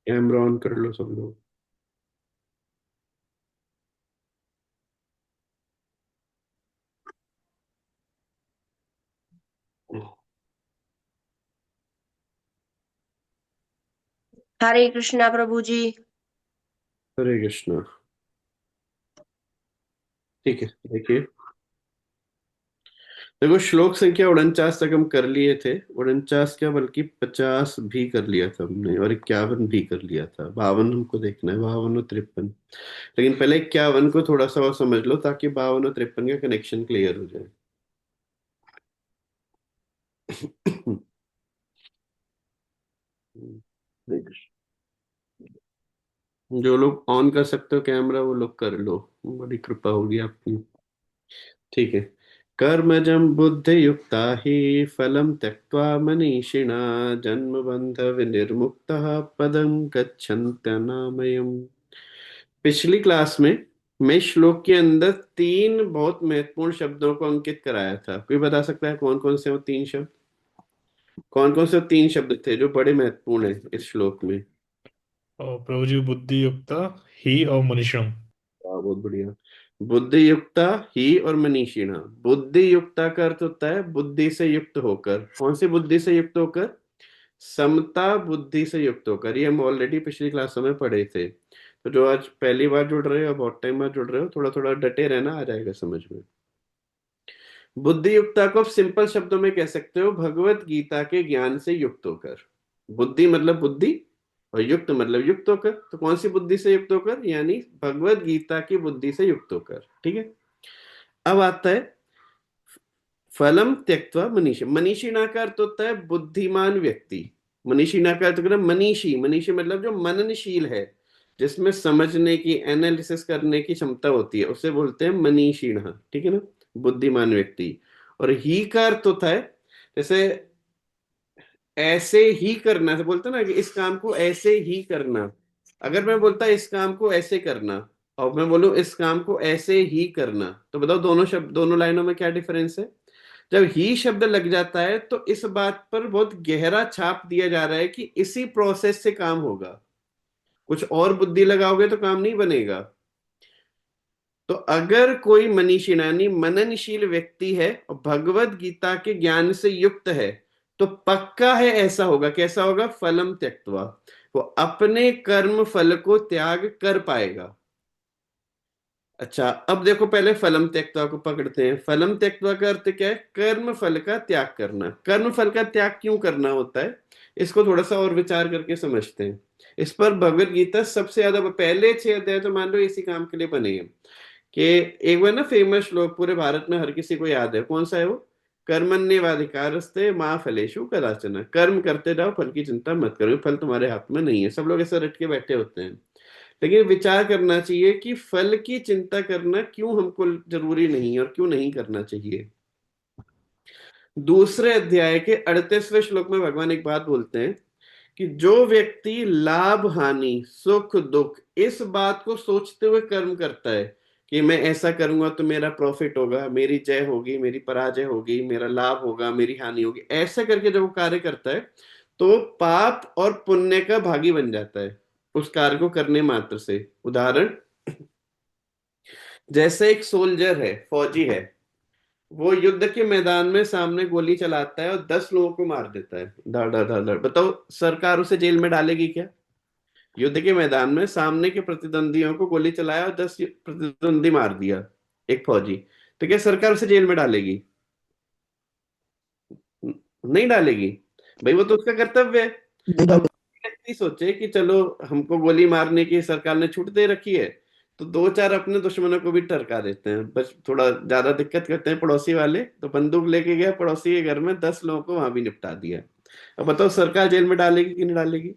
Camera on कर लो सब लोग। हरे कृष्णा प्रभु जी। हरे कृष्णा। ठीक है, देखिए। देखो, श्लोक संख्या 49 तक हम कर लिए थे। 49 क्या, बल्कि 50 भी कर लिया था हमने, और 51 भी कर लिया था। 52 हमको देखना है, 52 और 53। लेकिन पहले 51 को थोड़ा सा और समझ लो, ताकि 52 और 53 का कनेक्शन क्लियर हो जाए। हरे जो लोग ऑन कर सकते हो कैमरा, वो लोग कर लो। बड़ी कृपा होगी आपकी। ठीक है। कर्मजं बुद्धियुक्ता हि फलं त्यक्त्वा मनीषिणा जन्म बंध विनिर्मुक्तः पदं गच्छन्त्यनामयम्। पिछली क्लास में मैं इस श्लोक के अंदर तीन बहुत महत्वपूर्ण शब्दों को अंकित कराया था। कोई बता सकता है कौन कौन से वो तीन शब्द? कौन कौन से वो तीन शब्द थे जो बड़े महत्वपूर्ण है इस श्लोक में? और प्रभु जी बुद्धि युक्त ही और मनुष्यम। वाह, बहुत बढ़िया। बुद्धि युक्ता ही और मनीषिणा। बुद्धि युक्ता का अर्थ होता है बुद्धि से युक्त होकर। कौन सी बुद्धि से युक्त होकर? समता बुद्धि से युक्त होकर। ये हम ऑलरेडी पिछली क्लासों में पढ़े थे। तो जो आज पहली बार जुड़ रहे हो, बहुत टाइम बाद जुड़ रहे हो, थोड़ा थोड़ा डटे रहना, आ जाएगा समझ में। बुद्धि युक्ता को आप सिंपल शब्दों में कह सकते हो भगवत गीता के ज्ञान से युक्त होकर। बुद्धि मतलब बुद्धि, और युक्त मतलब युक्त होकर। तो कौन सी बुद्धि से युक्त होकर? यानी भगवत गीता की बुद्धि से युक्त होकर। ठीक है। अब आता है फलम त्यक्त्वा मनीषी। मनीषिणा का अर्थ होता है बुद्धिमान व्यक्ति। मनीषिणा का अर्थ होता है मनीषी। मनीषी मतलब जो मननशील है, जिसमें समझने की, एनालिसिस करने की क्षमता होती है, उसे बोलते हैं मनीषिण। ठीक है ना? बुद्धिमान व्यक्ति। और ही का अर्थ होता है, जैसे ऐसे ही करना से बोलते हैं ना, कि इस काम को ऐसे ही करना। अगर मैं बोलता इस काम को ऐसे करना, और मैं बोलूं इस काम को ऐसे ही करना, तो बताओ दोनों शब्द, दोनों लाइनों में क्या डिफरेंस है? जब ही शब्द लग जाता है तो इस बात पर बहुत गहरा छाप दिया जा रहा है कि इसी प्रोसेस से काम होगा। कुछ और बुद्धि लगाओगे तो काम नहीं बनेगा। तो अगर कोई मनीषी यानी मननशील व्यक्ति है और भगवत गीता के ज्ञान से युक्त है, तो पक्का है ऐसा होगा। कैसा होगा? फलम त्यक्त्वा। वो अपने कर्म फल को त्याग कर पाएगा। अच्छा, अब देखो, पहले फलम त्यक्त्वा को पकड़ते हैं। फलम त्यक्त्वा का अर्थ क्या है? कर्म फल का त्याग करना। कर्म फल का त्याग क्यों करना होता है, इसको थोड़ा सा और विचार करके समझते हैं। इस पर भगवत गीता सबसे ज्यादा, पहले 6 अध्याय तो मान लो इसी काम के लिए बने हैं। कि एक बार ना फेमस श्लोक पूरे भारत में हर किसी को याद है, कौन सा है वो? कर्मण्येवाधिकारस्ते माँ फलेषु कदाचन। कर्म करते जाओ, फल की चिंता मत करो, फल तुम्हारे हाथ में नहीं है। सब लोग ऐसा रट के बैठे होते हैं। लेकिन विचार करना चाहिए कि फल की चिंता करना क्यों हमको जरूरी नहीं है, और क्यों नहीं करना चाहिए। दूसरे अध्याय के 38वें श्लोक में भगवान एक बात बोलते हैं कि जो व्यक्ति लाभ हानि सुख दुख इस बात को सोचते हुए कर्म करता है कि मैं ऐसा करूंगा तो मेरा प्रॉफिट होगा, मेरी जय होगी, मेरी पराजय होगी, मेरा लाभ होगा, मेरी हानि होगी, ऐसा करके जब वो कार्य करता है, तो वो पाप और पुण्य का भागी बन जाता है उस कार्य को करने मात्र से। उदाहरण, जैसे एक सोल्जर है, फौजी है। वो युद्ध के मैदान में सामने गोली चलाता है और 10 लोगों को मार देता है, धड़ धड़ धड़ धड़। बताओ सरकार उसे जेल में डालेगी क्या? युद्ध के मैदान में सामने के प्रतिद्वंदियों को गोली चलाया और 10 प्रतिद्वंदी मार दिया, एक फौजी। तो क्या सरकार उसे जेल में डालेगी? नहीं डालेगी। भाई वो तो उसका कर्तव्य है। नहीं अब डाले। व्यक्ति सोचे कि चलो, हमको गोली मारने की सरकार ने छूट दे रखी है, तो दो चार अपने दुश्मनों को भी टरका देते हैं। बस थोड़ा ज्यादा दिक्कत करते हैं पड़ोसी वाले, तो बंदूक लेके गया पड़ोसी के घर में, 10 लोगों को वहां भी निपटा दिया। अब बताओ सरकार जेल में डालेगी कि नहीं डालेगी?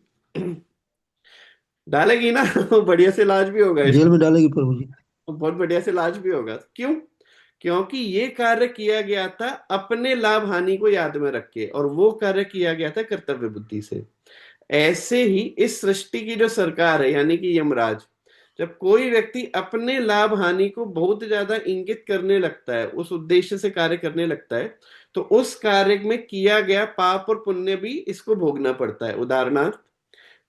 डालेगी ना। बढ़िया से इलाज भी होगा जेल इसका। में डालेगी प्रभु जी। बहुत बढ़िया से इलाज भी होगा। क्यों? क्योंकि ये कार्य किया गया था अपने लाभ हानि को याद में रख के, और वो कार्य किया गया था कर्तव्य बुद्धि से। ऐसे ही इस सृष्टि की जो सरकार है, यानी कि यमराज, जब कोई व्यक्ति अपने लाभ हानि को बहुत ज्यादा इंगित करने लगता है, उस उद्देश्य से कार्य करने लगता है, तो उस कार्य में किया गया पाप और पुण्य भी इसको भोगना पड़ता है। उदाहरणार्थ,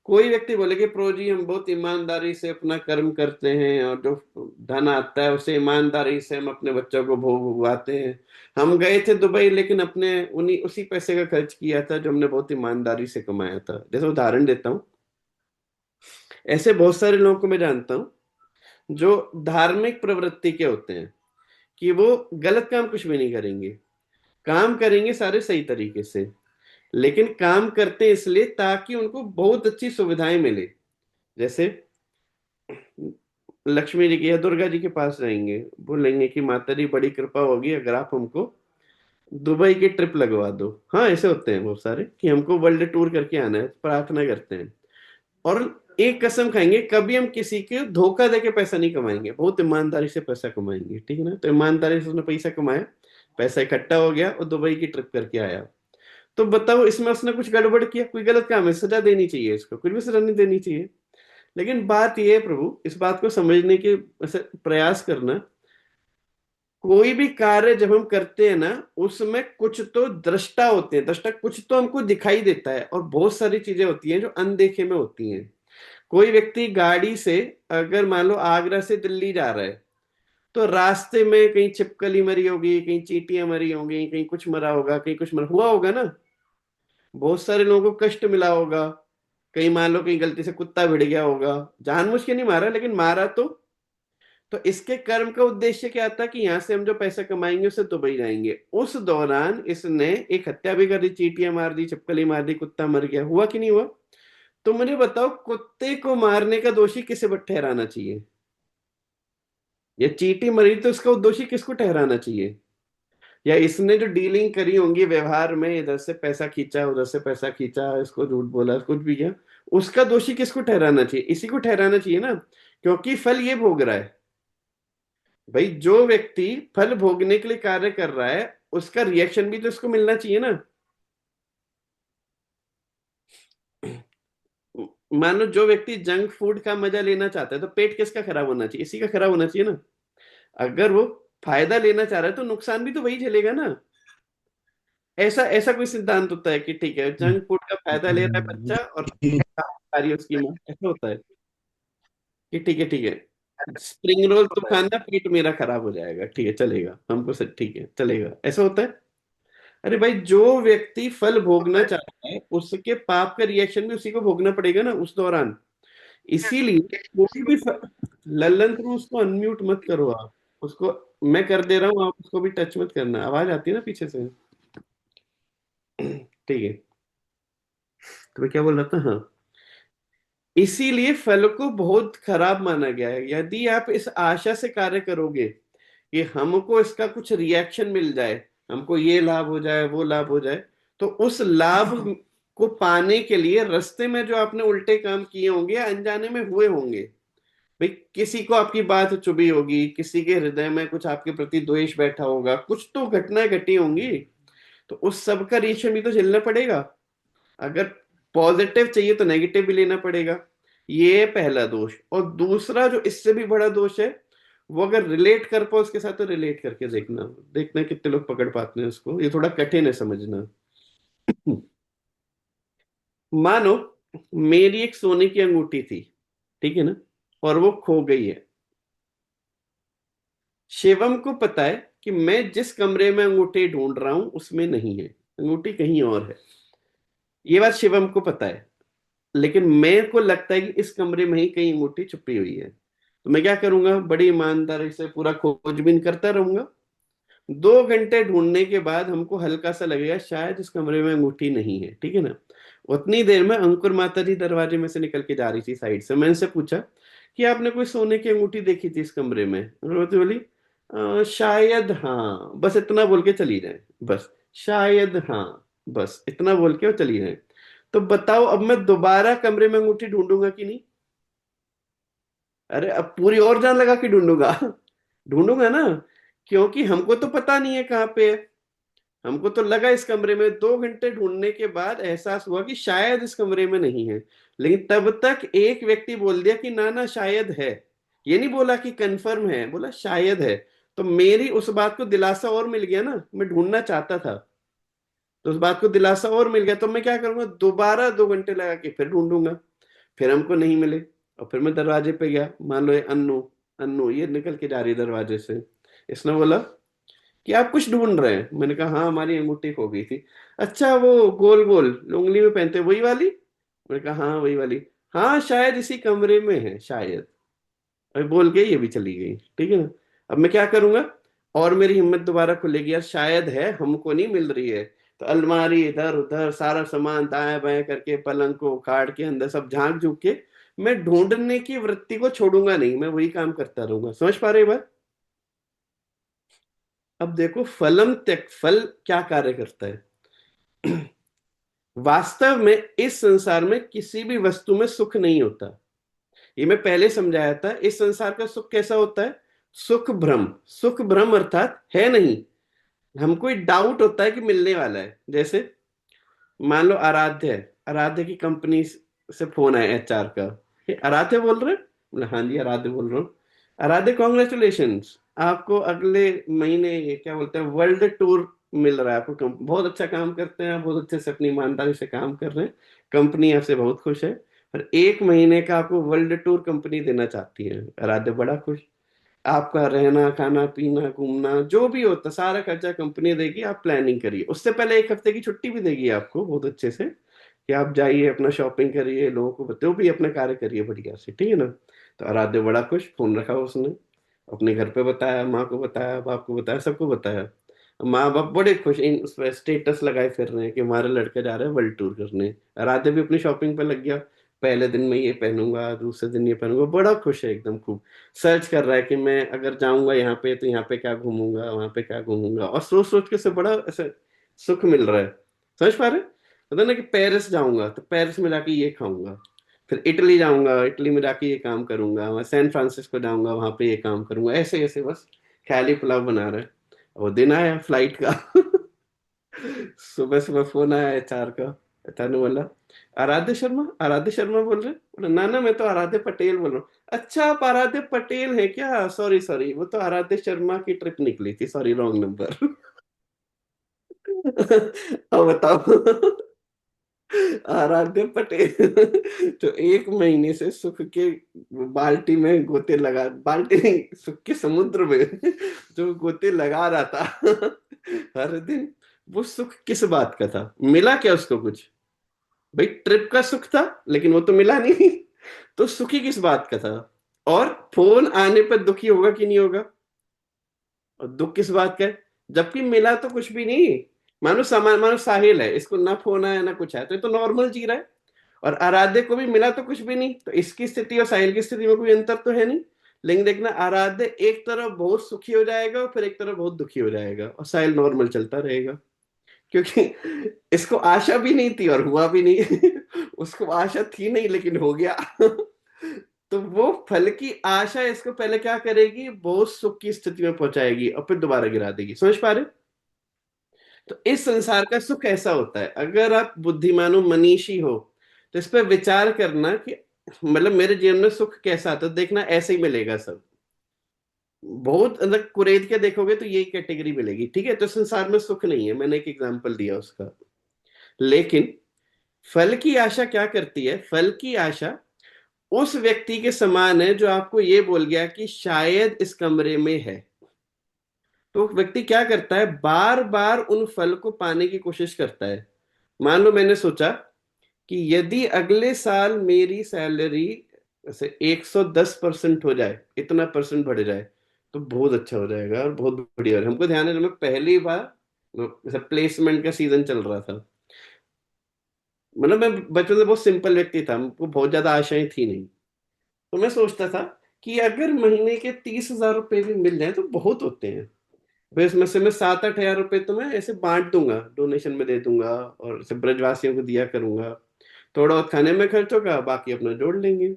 कोई व्यक्ति बोले कि प्रभु जी हम बहुत ईमानदारी से अपना कर्म करते हैं और जो धन आता है उसे ईमानदारी से हम अपने बच्चों को भोगवाते हैं। हम गए थे दुबई लेकिन अपने उन्हीं उसी पैसे का खर्च किया था जो हमने बहुत ईमानदारी से कमाया था। जैसे उदाहरण देता हूँ, ऐसे बहुत सारे लोगों को मैं जानता हूँ जो धार्मिक प्रवृत्ति के होते हैं कि वो गलत काम कुछ भी नहीं करेंगे, काम करेंगे सारे सही तरीके से, लेकिन काम करते हैं इसलिए ताकि उनको बहुत अच्छी सुविधाएं मिले। जैसे लक्ष्मी जी की या दुर्गा जी के पास जाएंगे, बोलेंगे कि माता जी बड़ी कृपा होगी अगर आप हमको दुबई की ट्रिप लगवा दो। हाँ, ऐसे होते हैं बहुत सारे कि हमको वर्ल्ड टूर करके आना है, प्रार्थना करते हैं। और एक कसम खाएंगे कभी हम किसी के धोखा देके पैसा नहीं कमाएंगे, बहुत ईमानदारी से पैसा कमाएंगे, ठीक है ना। तो ईमानदारी से उसने पैसा कमाया, पैसा इकट्ठा हो गया और दुबई की ट्रिप करके आया। तो बताओ इसमें उसने कुछ गड़बड़ किया? कोई गलत काम है, सजा देनी चाहिए इसको, कुछ भी सजा नहीं देनी चाहिए। लेकिन बात यह है प्रभु, इस बात को समझने के ऐसे प्रयास करना, कोई भी कार्य जब हम करते हैं ना उसमें कुछ तो दृष्टा होते हैं, दृष्टा कुछ तो हमको दिखाई देता है, और बहुत सारी चीजें होती हैं जो अनदेखे में होती हैं। कोई व्यक्ति गाड़ी से अगर मान लो आगरा से दिल्ली जा रहा है, तो रास्ते में कहीं छिपकली मरी होगी, कहीं चींटियां मरी होंगी, कहीं कुछ मरा होगा, कहीं कुछ मरा हुआ होगा ना। बहुत सारे लोगों को कष्ट मिला होगा, कहीं मान लो कहीं गलती से कुत्ता भिड़ गया होगा, जानबूझ के नहीं मारा लेकिन मारा तो इसके कर्म का उद्देश्य क्या था कि यहां से हम जो पैसा कमाएंगे उससे दुबई जाएंगे। उस दौरान इसने एक हत्या भी कर दी, चींटियां मार दी, छिपकली मार दी, कुत्ता मर गया, हुआ कि नहीं हुआ? तो मुझे बताओ कुत्ते को मारने का दोषी किसे ठहराना चाहिए? या चींटी मरी तो उसका दोषी किसको ठहराना चाहिए? या इसने जो डीलिंग करी होंगी व्यवहार में, इधर से पैसा खींचा उधर से पैसा खींचा, इसको झूठ बोला, कुछ भी किया, उसका दोषी किसको ठहराना चाहिए? इसी को ठहराना चाहिए ना, क्योंकि फल ये भोग रहा है। भाई जो व्यक्ति फल भोगने के लिए कार्य कर रहा है उसका रिएक्शन भी तो इसको मिलना चाहिए ना। मानो जो व्यक्ति जंक फूड का मजा लेना चाहता है तो पेट किसका खराब होना चाहिए? इसी का खराब होना चाहिए ना। अगर वो फायदा लेना चाह रहा है तो नुकसान भी तो वही झेलेगा ना। ऐसा ऐसा कोई सिद्धांत होता है कि ठीक है जंक फूड का फायदा ले रहा है बच्चा और खा रही है उसकी माँ, ऐसा होता है कि ठीक है स्प्रिंग रोल तो खाना, पेट मेरा खराब हो जाएगा, ठीक है चलेगा हमको, सब ठीक है चलेगा, ऐसा होता है? अरे भाई जो व्यक्ति फल भोगना चाहता है उसके पाप का रिएक्शन भी उसी को भोगना पड़ेगा ना उस दौरान। इसीलिए कोई भी लल्लन थ्रू उसको अनम्यूट मत करो आप उसको। मैं कर दे रहा हूँ, आप उसको भी टच मत करना, आवाज आती है ना पीछे से। ठीक है, तो मैं क्या बोल रहा था? हाँ, इसीलिए फल को बहुत खराब माना गया है। यदि आप इस आशा से कार्य करोगे कि हमको इसका कुछ रिएक्शन मिल जाए, हमको ये लाभ हो जाए वो लाभ हो जाए, तो उस लाभ को पाने के लिए रास्ते में जो आपने उल्टे काम किए होंगे, अनजाने में हुए होंगे, भाई किसी को आपकी बात चुभी होगी, किसी के हृदय में कुछ आपके प्रति द्वेष बैठा होगा, कुछ तो घटनाएं घटी होंगी, तो उस सब का रिएक्शन भी तो झेलना पड़ेगा। अगर पॉजिटिव चाहिए तो नेगेटिव भी लेना पड़ेगा। ये पहला दोष। और दूसरा जो इससे भी बड़ा दोष है, वो अगर रिलेट कर पाओ उसके साथ तो रिलेट करके देखना, देखना कितने लोग पकड़ पाते हैं उसको, ये थोड़ा कठिन है समझना। मानो मेरी एक सोने की अंगूठी थी, ठीक है ना, और वो खो गई है। शिवम को पता है कि मैं जिस कमरे में अंगूठी ढूंढ रहा हूं उसमें नहीं है, अंगूठी कहीं और है। ये बात शिवम को पता है, लेकिन मेरे को लगता है कि इस कमरे में ही कहीं अंगूठी छुपी हुई है। तो मैं क्या करूंगा, बड़ी ईमानदारी से पूरा खोजबीन करता रहूंगा। 2 घंटे ढूंढने के बाद हमको हल्का सा लगेगा शायद इस कमरे में अंगूठी नहीं है, ठीक है ना। उतनी देर में अंकुर माता जी दरवाजे में से निकल के जा रही थी साइड से। मैंने से पूछा कि आपने कोई सोने की अंगूठी देखी थी इस कमरे में?" अंकुर बोली शायद हाँ", बस इतना बोल के चली जाए, बस शायद हाँ, बस इतना बोल के वो चली जाए। तो बताओ अब मैं दोबारा कमरे में अंगूठी ढूंढूंगा कि नहीं? अरे अब पूरी और जान लगा के ढूंढूंगा। ढूंढूंगा ना, क्योंकि हमको तो पता नहीं है कहाँ पे है। हमको तो लगा इस कमरे में, 2 घंटे ढूंढने के बाद एहसास हुआ कि शायद इस कमरे में नहीं है। लेकिन तब तक एक व्यक्ति बोल दिया कि ना ना शायद है, ये नहीं बोला कि कंफर्म है, बोला शायद है। तो मेरी उस बात को दिलासा और मिल गया ना, मैं ढूंढना चाहता था तो उस बात को दिलासा और मिल गया। तो मैं क्या करूंगा, दोबारा 2 घंटे लगा के फिर ढूंढूंगा। फिर हमको नहीं मिले, और फिर मैं दरवाजे पे गया, मान लो ये अन्नू, अन्नू ये निकल के जा रही है दरवाजे से। इसने बोला कि आप कुछ ढूंढ रहे हैं। मैंने कहा हाँ, हमारी अंगूठी खो गई थी। अच्छा, वो गोल गोल उंगली में पहनते हैं, वही वाली? मैंने कहा हाँ वही वाली। हाँ शायद इसी कमरे में है शायद। अभी बोल के ये भी चली गई, ठीक है ना। अब मैं क्या करूंगा, और मेरी हिम्मत दोबारा खुलेगी, यार शायद है, हमको नहीं मिल रही है। तो अलमारी इधर उधर सारा सामान दाएं बाएं करके, पलंग को उखाड़ के अंदर सब झांक झूक के, मैं ढूंढने की वृत्ति को छोड़ूंगा नहीं, मैं वही काम करता रहूंगा। समझ पा रहे बात? अब देखो, फलम त्यक, फल क्या कार्य करता है। वास्तव में इस संसार में किसी भी वस्तु में सुख नहीं होता। ये मैं पहले समझाया था। इस संसार का सुख कैसा होता है? सुख भ्रम। सुख भ्रम अर्थात है नहीं, हमको एक डाउट होता है कि मिलने वाला है। जैसे मान लो आराध्य है, आराध्य की कंपनी से फोन आया एचआर का, "हे, आराध्य बोल रहे हैं?" बोला हाँ जी आराध्य बोल रहा हूँ। आराध्य कॉन्ग्रेचुलेशन, आपको अगले महीने ये क्या बोलते हैं वर्ल्ड टूर मिल रहा है आपको। बहुत अच्छा काम करते हैं आप, बहुत अच्छे से अपनी ईमानदारी से काम कर रहे हैं, कंपनी आपसे बहुत खुश है, और 1 महीने का आपको वर्ल्ड टूर कंपनी देना चाहती है। आराध्य बड़ा खुश, आपका रहना खाना पीना घूमना जो भी होता सारा खर्चा कंपनी देगी, आप प्लानिंग करिए। उससे पहले 1 हफ्ते की छुट्टी भी देगी आपको बहुत अच्छे से, कि आप जाइए अपना शॉपिंग करिए, लोगों को बताओ भी, अपना कार्य करिए बढ़िया से, ठीक है ना। तो आराध्य बड़ा खुश, फोन रखा उसने, अपने घर पे बताया, माँ को बताया, बाप को बताया, सबको बताया। माँ बाप बड़े खुश, इन उस पर स्टेटस लगाए फिर रहे हैं कि हमारे लड़के जा रहे हैं वर्ल्ड टूर करने। आराध्य भी अपनी शॉपिंग पे लग गया, पहले दिन में ये पहनूंगा, दूसरे दिन ये पहनूंगा, बड़ा खुश है एकदम खूब। सर्च कर रहा है कि मैं अगर जाऊंगा यहाँ पे तो यहाँ पे क्या घूमूंगा, वहां पे क्या घूमूंगा, और सोच सोच के उसे बड़ा ऐसे सुख मिल रहा है। समझ पा रहे? पता ना कि पेरिस जाऊंगा तो पेरिस में जाके ये खाऊंगा, फिर इटली जाऊंगा, इटली में जाके ये काम करूंगा, वहां सैन फ्रांसिस्को जाऊंगा, वहां पे ये काम करूंगा, ऐसे ऐसे बस ख्याली पुलाव बना रहा है। वो दिन आया फ्लाइट का। सुबह सुबह फोन आया एचआर का। एचआर ने बोला आराध्य शर्मा, आराध्य शर्मा बोल रहे? बोला ना ना, मैं तो आराध्य पटेल बोल रहा हूँ। अच्छा आप आराध्य पटेल हैं क्या, सॉरी सॉरी, वो तो आराध्य शर्मा की ट्रिप निकली थी, सॉरी रॉन्ग नंबर। अब बताओ, आराध्य पटेल तो 1 महीने से सुख के बाल्टी में गोते लगा, बाल्टी नहीं, सुख के समुद्र में जो गोते लगा रहा था हर दिन, वो सुख किस बात का था? मिला क्या उसको कुछ? भाई ट्रिप का सुख था, लेकिन वो तो मिला नहीं। तो सुखी किस बात का था? और फोन आने पर दुखी होगा कि नहीं होगा? और दुख किस बात का है? जबकि मिला तो कुछ भी नहीं। मानो सामान, मानो साहिल है, इसको ना फोन आया ना कुछ है, तो ये तो नॉर्मल जी रहा है। और आराध्य को भी मिला तो कुछ भी नहीं, तो इसकी स्थिति और साहिल की स्थिति में कोई अंतर तो है नहीं। लेकिन देखना, आराध्य एक तरफ बहुत सुखी हो जाएगा और फिर एक तरफ बहुत दुखी हो जाएगा, और साहिल नॉर्मल चलता रहेगा, क्योंकि इसको आशा भी नहीं थी और हुआ भी नहीं। उसको आशा थी नहीं लेकिन हो गया। तो वो फल की आशा इसको पहले क्या करेगी, बहुत सुख की स्थिति में पहुंचाएगी और फिर दोबारा गिरा देगी। समझ पा रहे? तो इस संसार का सुख ऐसा होता है। अगर आप बुद्धिमान हो, मनीषी हो, तो इस पर विचार करना कि मतलब मेरे जीवन में सुख कैसा आता है, देखना ऐसे ही मिलेगा सब। बहुत अलग कुरेद के देखोगे तो यही कैटेगरी मिलेगी, ठीक है। तो संसार में सुख नहीं है, मैंने एक एग्जांपल दिया उसका। लेकिन फल की आशा क्या करती है? फल की आशा उस व्यक्ति के समान है जो आपको ये बोल गया कि शायद इस कमरे में है। तो व्यक्ति क्या करता है, बार बार उन फल को पाने की कोशिश करता है। मान लो मैंने सोचा कि यदि अगले साल मेरी सैलरी ऐसे 110% हो जाए, इतना परसेंट बढ़ जाए, तो बहुत अच्छा हो जाएगा और बहुत बढ़िया है। हमको ध्यान है, जब मैं पहली बार जैसे प्लेसमेंट का सीजन चल रहा था, मतलब मैं बचपन से बहुत सिंपल व्यक्ति था, हमको बहुत ज्यादा आशाएं थी नहीं। तो मैं सोचता था कि अगर महीने के 30,000 रुपए भी मिल जाए तो बहुत होते हैं। फिर इसमें से मैं 7-8 हजार रुपए तो मैं ऐसे बांट दूंगा, डोनेशन में दे दूंगा, और ऐसे ब्रजवासियों को दिया करूंगा। थोड़ा बहुत खाने में खर्च होगा, बाकी अपना जोड़ लेंगे।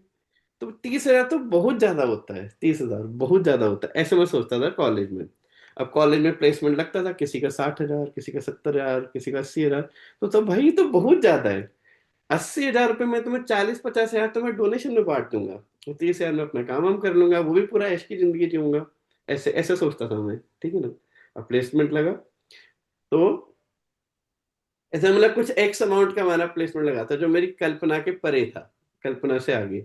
तो 30,000 तो बहुत ज्यादा होता है, 30,000 बहुत ज्यादा होता है, ऐसे मैं सोचता था कॉलेज में। अब कॉलेज में प्लेसमेंट लगता था, किसी का 60,000, किसी का 70,000, किसी का 80,000। तो भाई ये तो बहुत ज्यादा है। 80,000 रुपये में तुम्हें 40-50 हजार तो मैं डोनेशन में बांट दूंगा, तो 30,000 में अपना काम वाम कर लूंगा, वो भी पूरा ऐश की जिंदगी जीऊंगा। ऐसे ऐसे सोचता था मैं, ठीक है ना। अब प्लेसमेंट लगा, तो ऐसा मतलब कुछ एक्स अमाउंट का हमारा प्लेसमेंट लगा था जो मेरी कल्पना के परे था। कल्पना से आगे।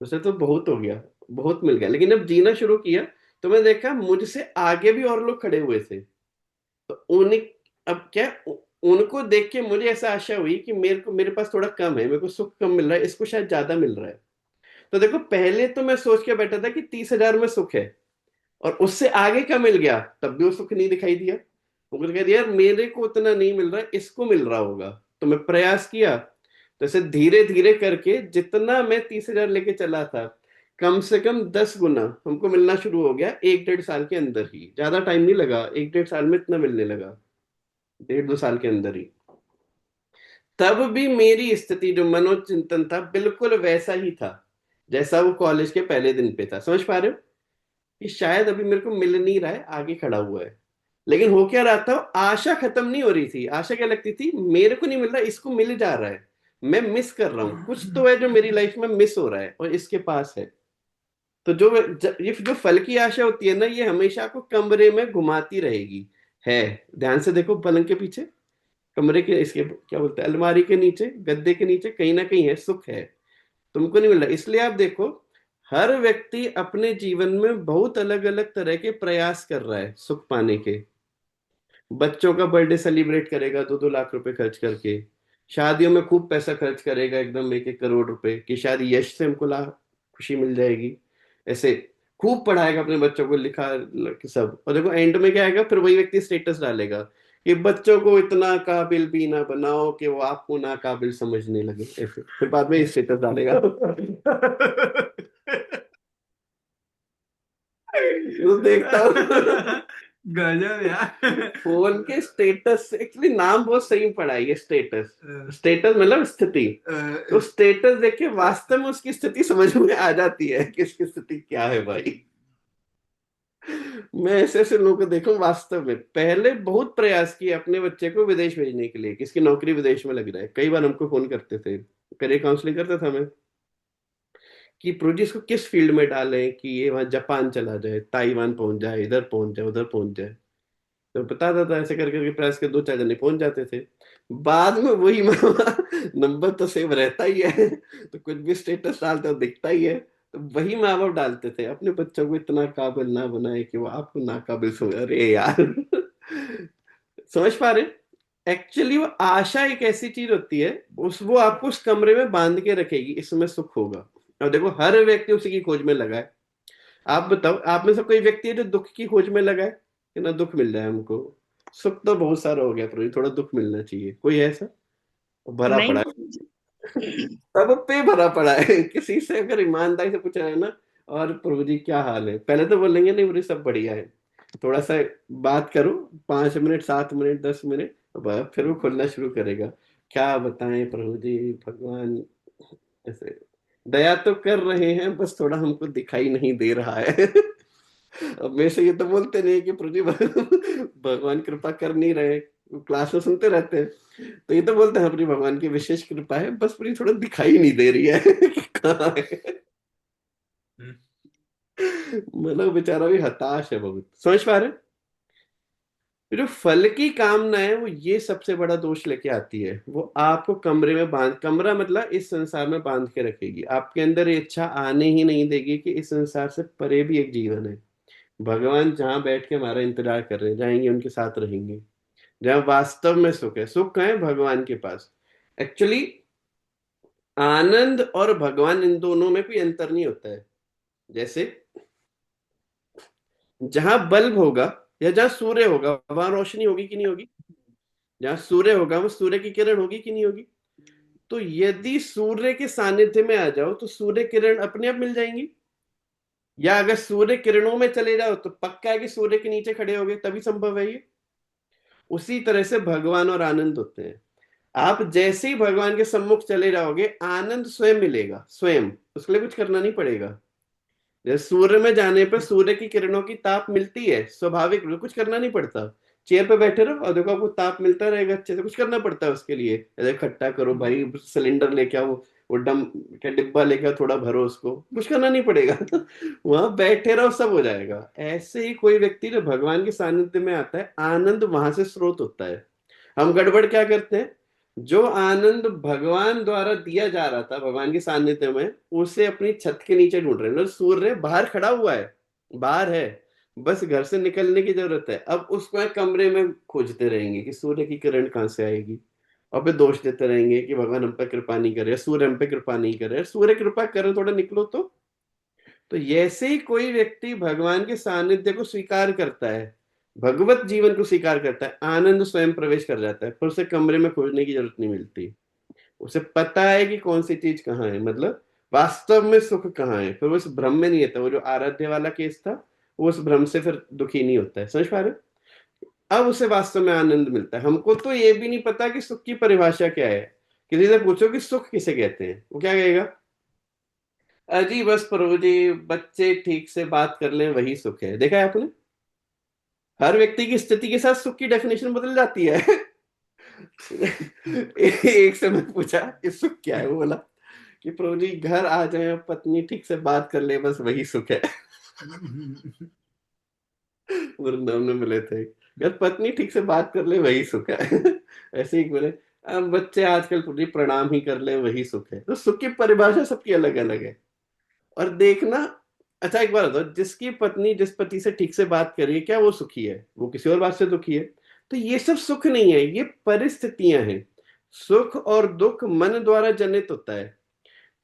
उसे तो बहुत हो गया, बहुत मिल गया। लेकिन जब जीना शुरू किया तो मैं देखा मुझसे आगे भी और लोग खड़े हुए थे। तो उन्हें अब क्या उनको देख के मुझे ऐसा आशा हुई कि मेरे पास थोड़ा कम है, मेरे को सुख कम मिल रहा है, इसको शायद ज्यादा मिल रहा है। तो देखो पहले तो मैं सोच के बैठा था कि 30,000 में सुख है, और उससे आगे का मिल गया तब भी वो सुख नहीं दिखाई दिया। तो मुझे कह दिया यार मेरे को उतना नहीं मिल रहा है, इसको मिल रहा होगा। तो मैं प्रयास किया, तो ऐसे धीरे धीरे करके जितना मैं 30,000 लेके चला था, कम से कम 10 गुना हमको मिलना शुरू हो गया 1-1.5 साल के अंदर ही। ज्यादा टाइम नहीं लगा, 1-1.5 साल में इतना मिलने लगा, 1-2 साल के अंदर ही। तब भी मेरी स्थिति जो मनोचिंतन था बिल्कुल वैसा ही था जैसा वो कॉलेज के पहले दिन पे था। समझ पा रहे हो कि शायद अभी मेरे को मिल नहीं रहा है, आगे खड़ा हुआ है। लेकिन हो क्या रहा था, आशा खत्म नहीं हो रही थी। आशा क्या लगती थी, मेरे को नहीं मिल रहा, इसको मिल जा रहा है, मैं मिस कर रहा हूं, कुछ तो है जो मेरी लाइफ में मिस हो रहा है और इसके पास है। तो ये जो फल की आशा होती है ना, ये हमेशा आपको कमरे में घुमाती रहेगी। है, ध्यान से देखो पलंग के पीछे, कमरे के इसके क्या बोलते हैं, अलमारी के नीचे, गद्दे के नीचे कहीं ना कहीं है, सुख है, तुमको नहीं मिल रहा। इसलिए आप देखो हर व्यक्ति अपने जीवन में बहुत अलग अलग तरह के प्रयास कर रहा है सुख पाने के। बच्चों का बर्थडे सेलिब्रेट करेगा 2-2 लाख रुपए खर्च करके, शादियों में खूब पैसा खर्च करेगा, एकदम 1-1 करोड़ रुपए कि शायद यश से हमको ला खुशी मिल जाएगी। ऐसे खूब पढ़ाएगा अपने बच्चों को, लिखा सब, और देखो एंड में क्या आएगा, फिर वही व्यक्ति स्टेटस डालेगा कि बच्चों को इतना काबिल भी ना बनाओ कि वो आपको ना काबिल समझने लगे। ऐसे फिर बाद में स्टेटस डालेगा। तो देखता हूँ गजब यार। फोन के स्टेटस, एक्चुअली नाम बहुत सही पड़ा है ये स्टेटस। स्टेटस मतलब स्थिति। तो स्टेटस देख के वास्तव में उसकी स्थिति समझ में आ जाती है कि इसकी स्थिति क्या है भाई। मैं ऐसे ऐसे लोगों को देखूं, वास्तव में पहले बहुत प्रयास किए अपने बच्चे को विदेश भेजने के लिए, किसकी नौकरी विदेश में लग रहा है। कई बार हमको फोन करते थे, करियर काउंसलिंग करता था मैं, कि प्रोजेक्ट को किस फील्ड में डालें कि ये वहां जापान चला जाए, ताइवान पहुंच जाए, इधर पहुंच जाए, उधर पहुंच जाए। तो बताता था, ऐसे करके करके प्रेस के 2-4 जने पहुंच जाते थे। बाद में वही नंबर तो सेव रहता ही है, तो कुछ भी स्टेटस डालते हो दिखता ही है। तो वही माँ बाप डालते थे, अपने बच्चों को इतना काबिल ना बनाए कि वो आपको नाकाबिल समझ। अरे यार समझ पा रहे, एक्चुअली वो आशा एक ऐसी चीज होती है, वो आपको उस कमरे में बांध के रखेगी, इसमें सुख होगा। और देखो हर व्यक्ति उसी की खोज में लगा है। आप बताओ, आप में से कोई व्यक्ति है जो दुख की खोज में लगा है कि ना दुख मिल जाए हमको? सुख तो बहुत सारा हो गया, पर थोड़ा दुख मिलना चाहिए, कोई है ऐसा? भरा नहीं पड़ा है, सब पे भरा पड़ा है। किसी से अगर ईमानदारी से पूछा है ना, और प्रभु जी क्या हाल है, पहले तो बोलेंगे नहीं मुझे सब बढ़िया है। थोड़ा सा बात करो, 5 मिनट, 7 मिनट, 10 मिनट, फिर वो खुलना शुरू करेगा। क्या बताएं प्रभु जी, भगवान ऐसे दया तो कर रहे हैं, बस थोड़ा हमको दिखाई नहीं दे रहा है। अब मेरे से ये तो बोलते नहीं कि प्रभु जी भगवान कृपा कर नहीं रहे, क्लास में सुनते रहते हैं, तो ये तो बोलते हैं अपनी भगवान की विशेष कृपा है, बस पूरी थोड़ा दिखाई नहीं दे रही है कि कहाँ है। मतलब बेचारा भी हताश है बहुत। समझ पा रहे, जो फल की कामना है वो ये सबसे बड़ा दोष लेके आती है। वो आपको कमरे में बांध, कमरा मतलब इस संसार में बांध के रखेगी, आपके अंदर ये इच्छा आने ही नहीं देगी कि इस संसार से परे भी एक जीवन है। भगवान जहां बैठ के हमारा इंतजार कर रहे हैं, जाएंगे उनके साथ रहेंगे, जहां वास्तव में सुख है। सुख है भगवान के पास। एक्चुअली आनंद और भगवान, इन दोनों में कोई अंतर नहीं होता है। जैसे जहां बल्ब होगा या जहां सूर्य होगा, वहां रोशनी होगी कि नहीं होगी? जहां सूर्य होगा वहां सूर्य की किरण होगी कि नहीं होगी? तो यदि सूर्य के सानिध्य में आ जाओ तो सूर्य किरण अपने आप मिल जाएंगी, या अगर सूर्य किरणों में चले जाओ तो पक्का है कि सूर्य के नीचे खड़े होगे, तभी संभव है ये। उसी तरह से भगवान और आनंद होते हैं। आप जैसे ही भगवान के सम्मुख चले जाओगे, आनंद स्वयं मिलेगा, स्वयं, उसके लिए कुछ करना नहीं पड़ेगा। जैसे सूर्य में जाने पर सूर्य की किरणों की ताप मिलती है, स्वाभाविक, कुछ करना नहीं पड़ता। चेयर पे बैठे रहो और देखो आपको ताप मिलता रहेगा अच्छे से, कुछ करना पड़ता है उसके लिए, अरे इकट्ठा करो भाई, सिलेंडर लेके आओ, वो डम क्या डिब्बा लेके आओ, थोड़ा भरो उसको, कुछ करना नहीं पड़ेगा। वहां बैठे रहो, सब हो जाएगा। ऐसे ही कोई व्यक्ति जो भगवान के सानिध्य में आता है, आनंद वहां से स्रोत होता है। हम गड़बड़ क्या करते हैं, जो आनंद भगवान द्वारा दिया जा रहा था भगवान के सानिध्य में, उसे अपनी छत के नीचे ढूंढ रहे हैं। मतलब सूर्य बाहर खड़ा हुआ है, बाहर है, बस घर से निकलने की जरूरत है। अब उसको एक कमरे में खोजते रहेंगे कि सूर्य की किरण कहाँ से आएगी, और फिर दोष देते रहेंगे कि भगवान हम पे कृपा नहीं करे, सूर्य हम पे कृपा नहीं करे। सूर्य कृपा करे, थोड़ा निकलो तो ऐसे ही कोई व्यक्ति भगवान के सानिध्य को स्वीकार करता है, भगवत जीवन को स्वीकार करता है, आनंद स्वयं प्रवेश कर जाता है, फिर उसे कमरे में खोजने की जरूरत नहीं मिलती। उसे पता है कि कौन सी चीज कहाँ है, मतलब वास्तव में सुख कहाँ है। फिर वो उस भ्रम में नहीं रहता। वो जो आराध्य वाला केस था, वो उस भ्रम से फिर दुखी नहीं होता है। समझ पा रहे हो? अब उसे वास्तव में आनंद मिलता है। हमको तो ये भी नहीं पता कि सुख की परिभाषा क्या है। किसी से पूछो कि सुख किसे कहते हैं, वो क्या कहेगा? अजी बस प्रभु जी, बच्चे ठीक से बात कर लें वही सुख है। देखा है आपने? हर व्यक्ति की स्थिति के साथ सुख की डेफिनेशन बदल जाती है। एक से मैं पूछा कि सुख क्या है, वो बोला कि प्रभु जी घर आ जाए, पत्नी ठीक से बात कर ले, बस वही सुख है। वृंदावन में मिले थे, यार पत्नी ठीक से बात कर ले वही सुख है। ऐसे ही बोले, अब बच्चे आजकल प्रभु जी प्रणाम ही कर ले वही सुख है। तो सुख की परिभाषा सबकी अलग अलग है। और देखना, अच्छा एक बार बताओ, जिसकी पत्नी जिस पति से ठीक से बात कर रही है, क्या वो सुखी है? वो किसी और बात से दुखी है? तो ये सब सुख नहीं है, ये परिस्थितियां हैं। सुख और दुख मन द्वारा जनित होता है।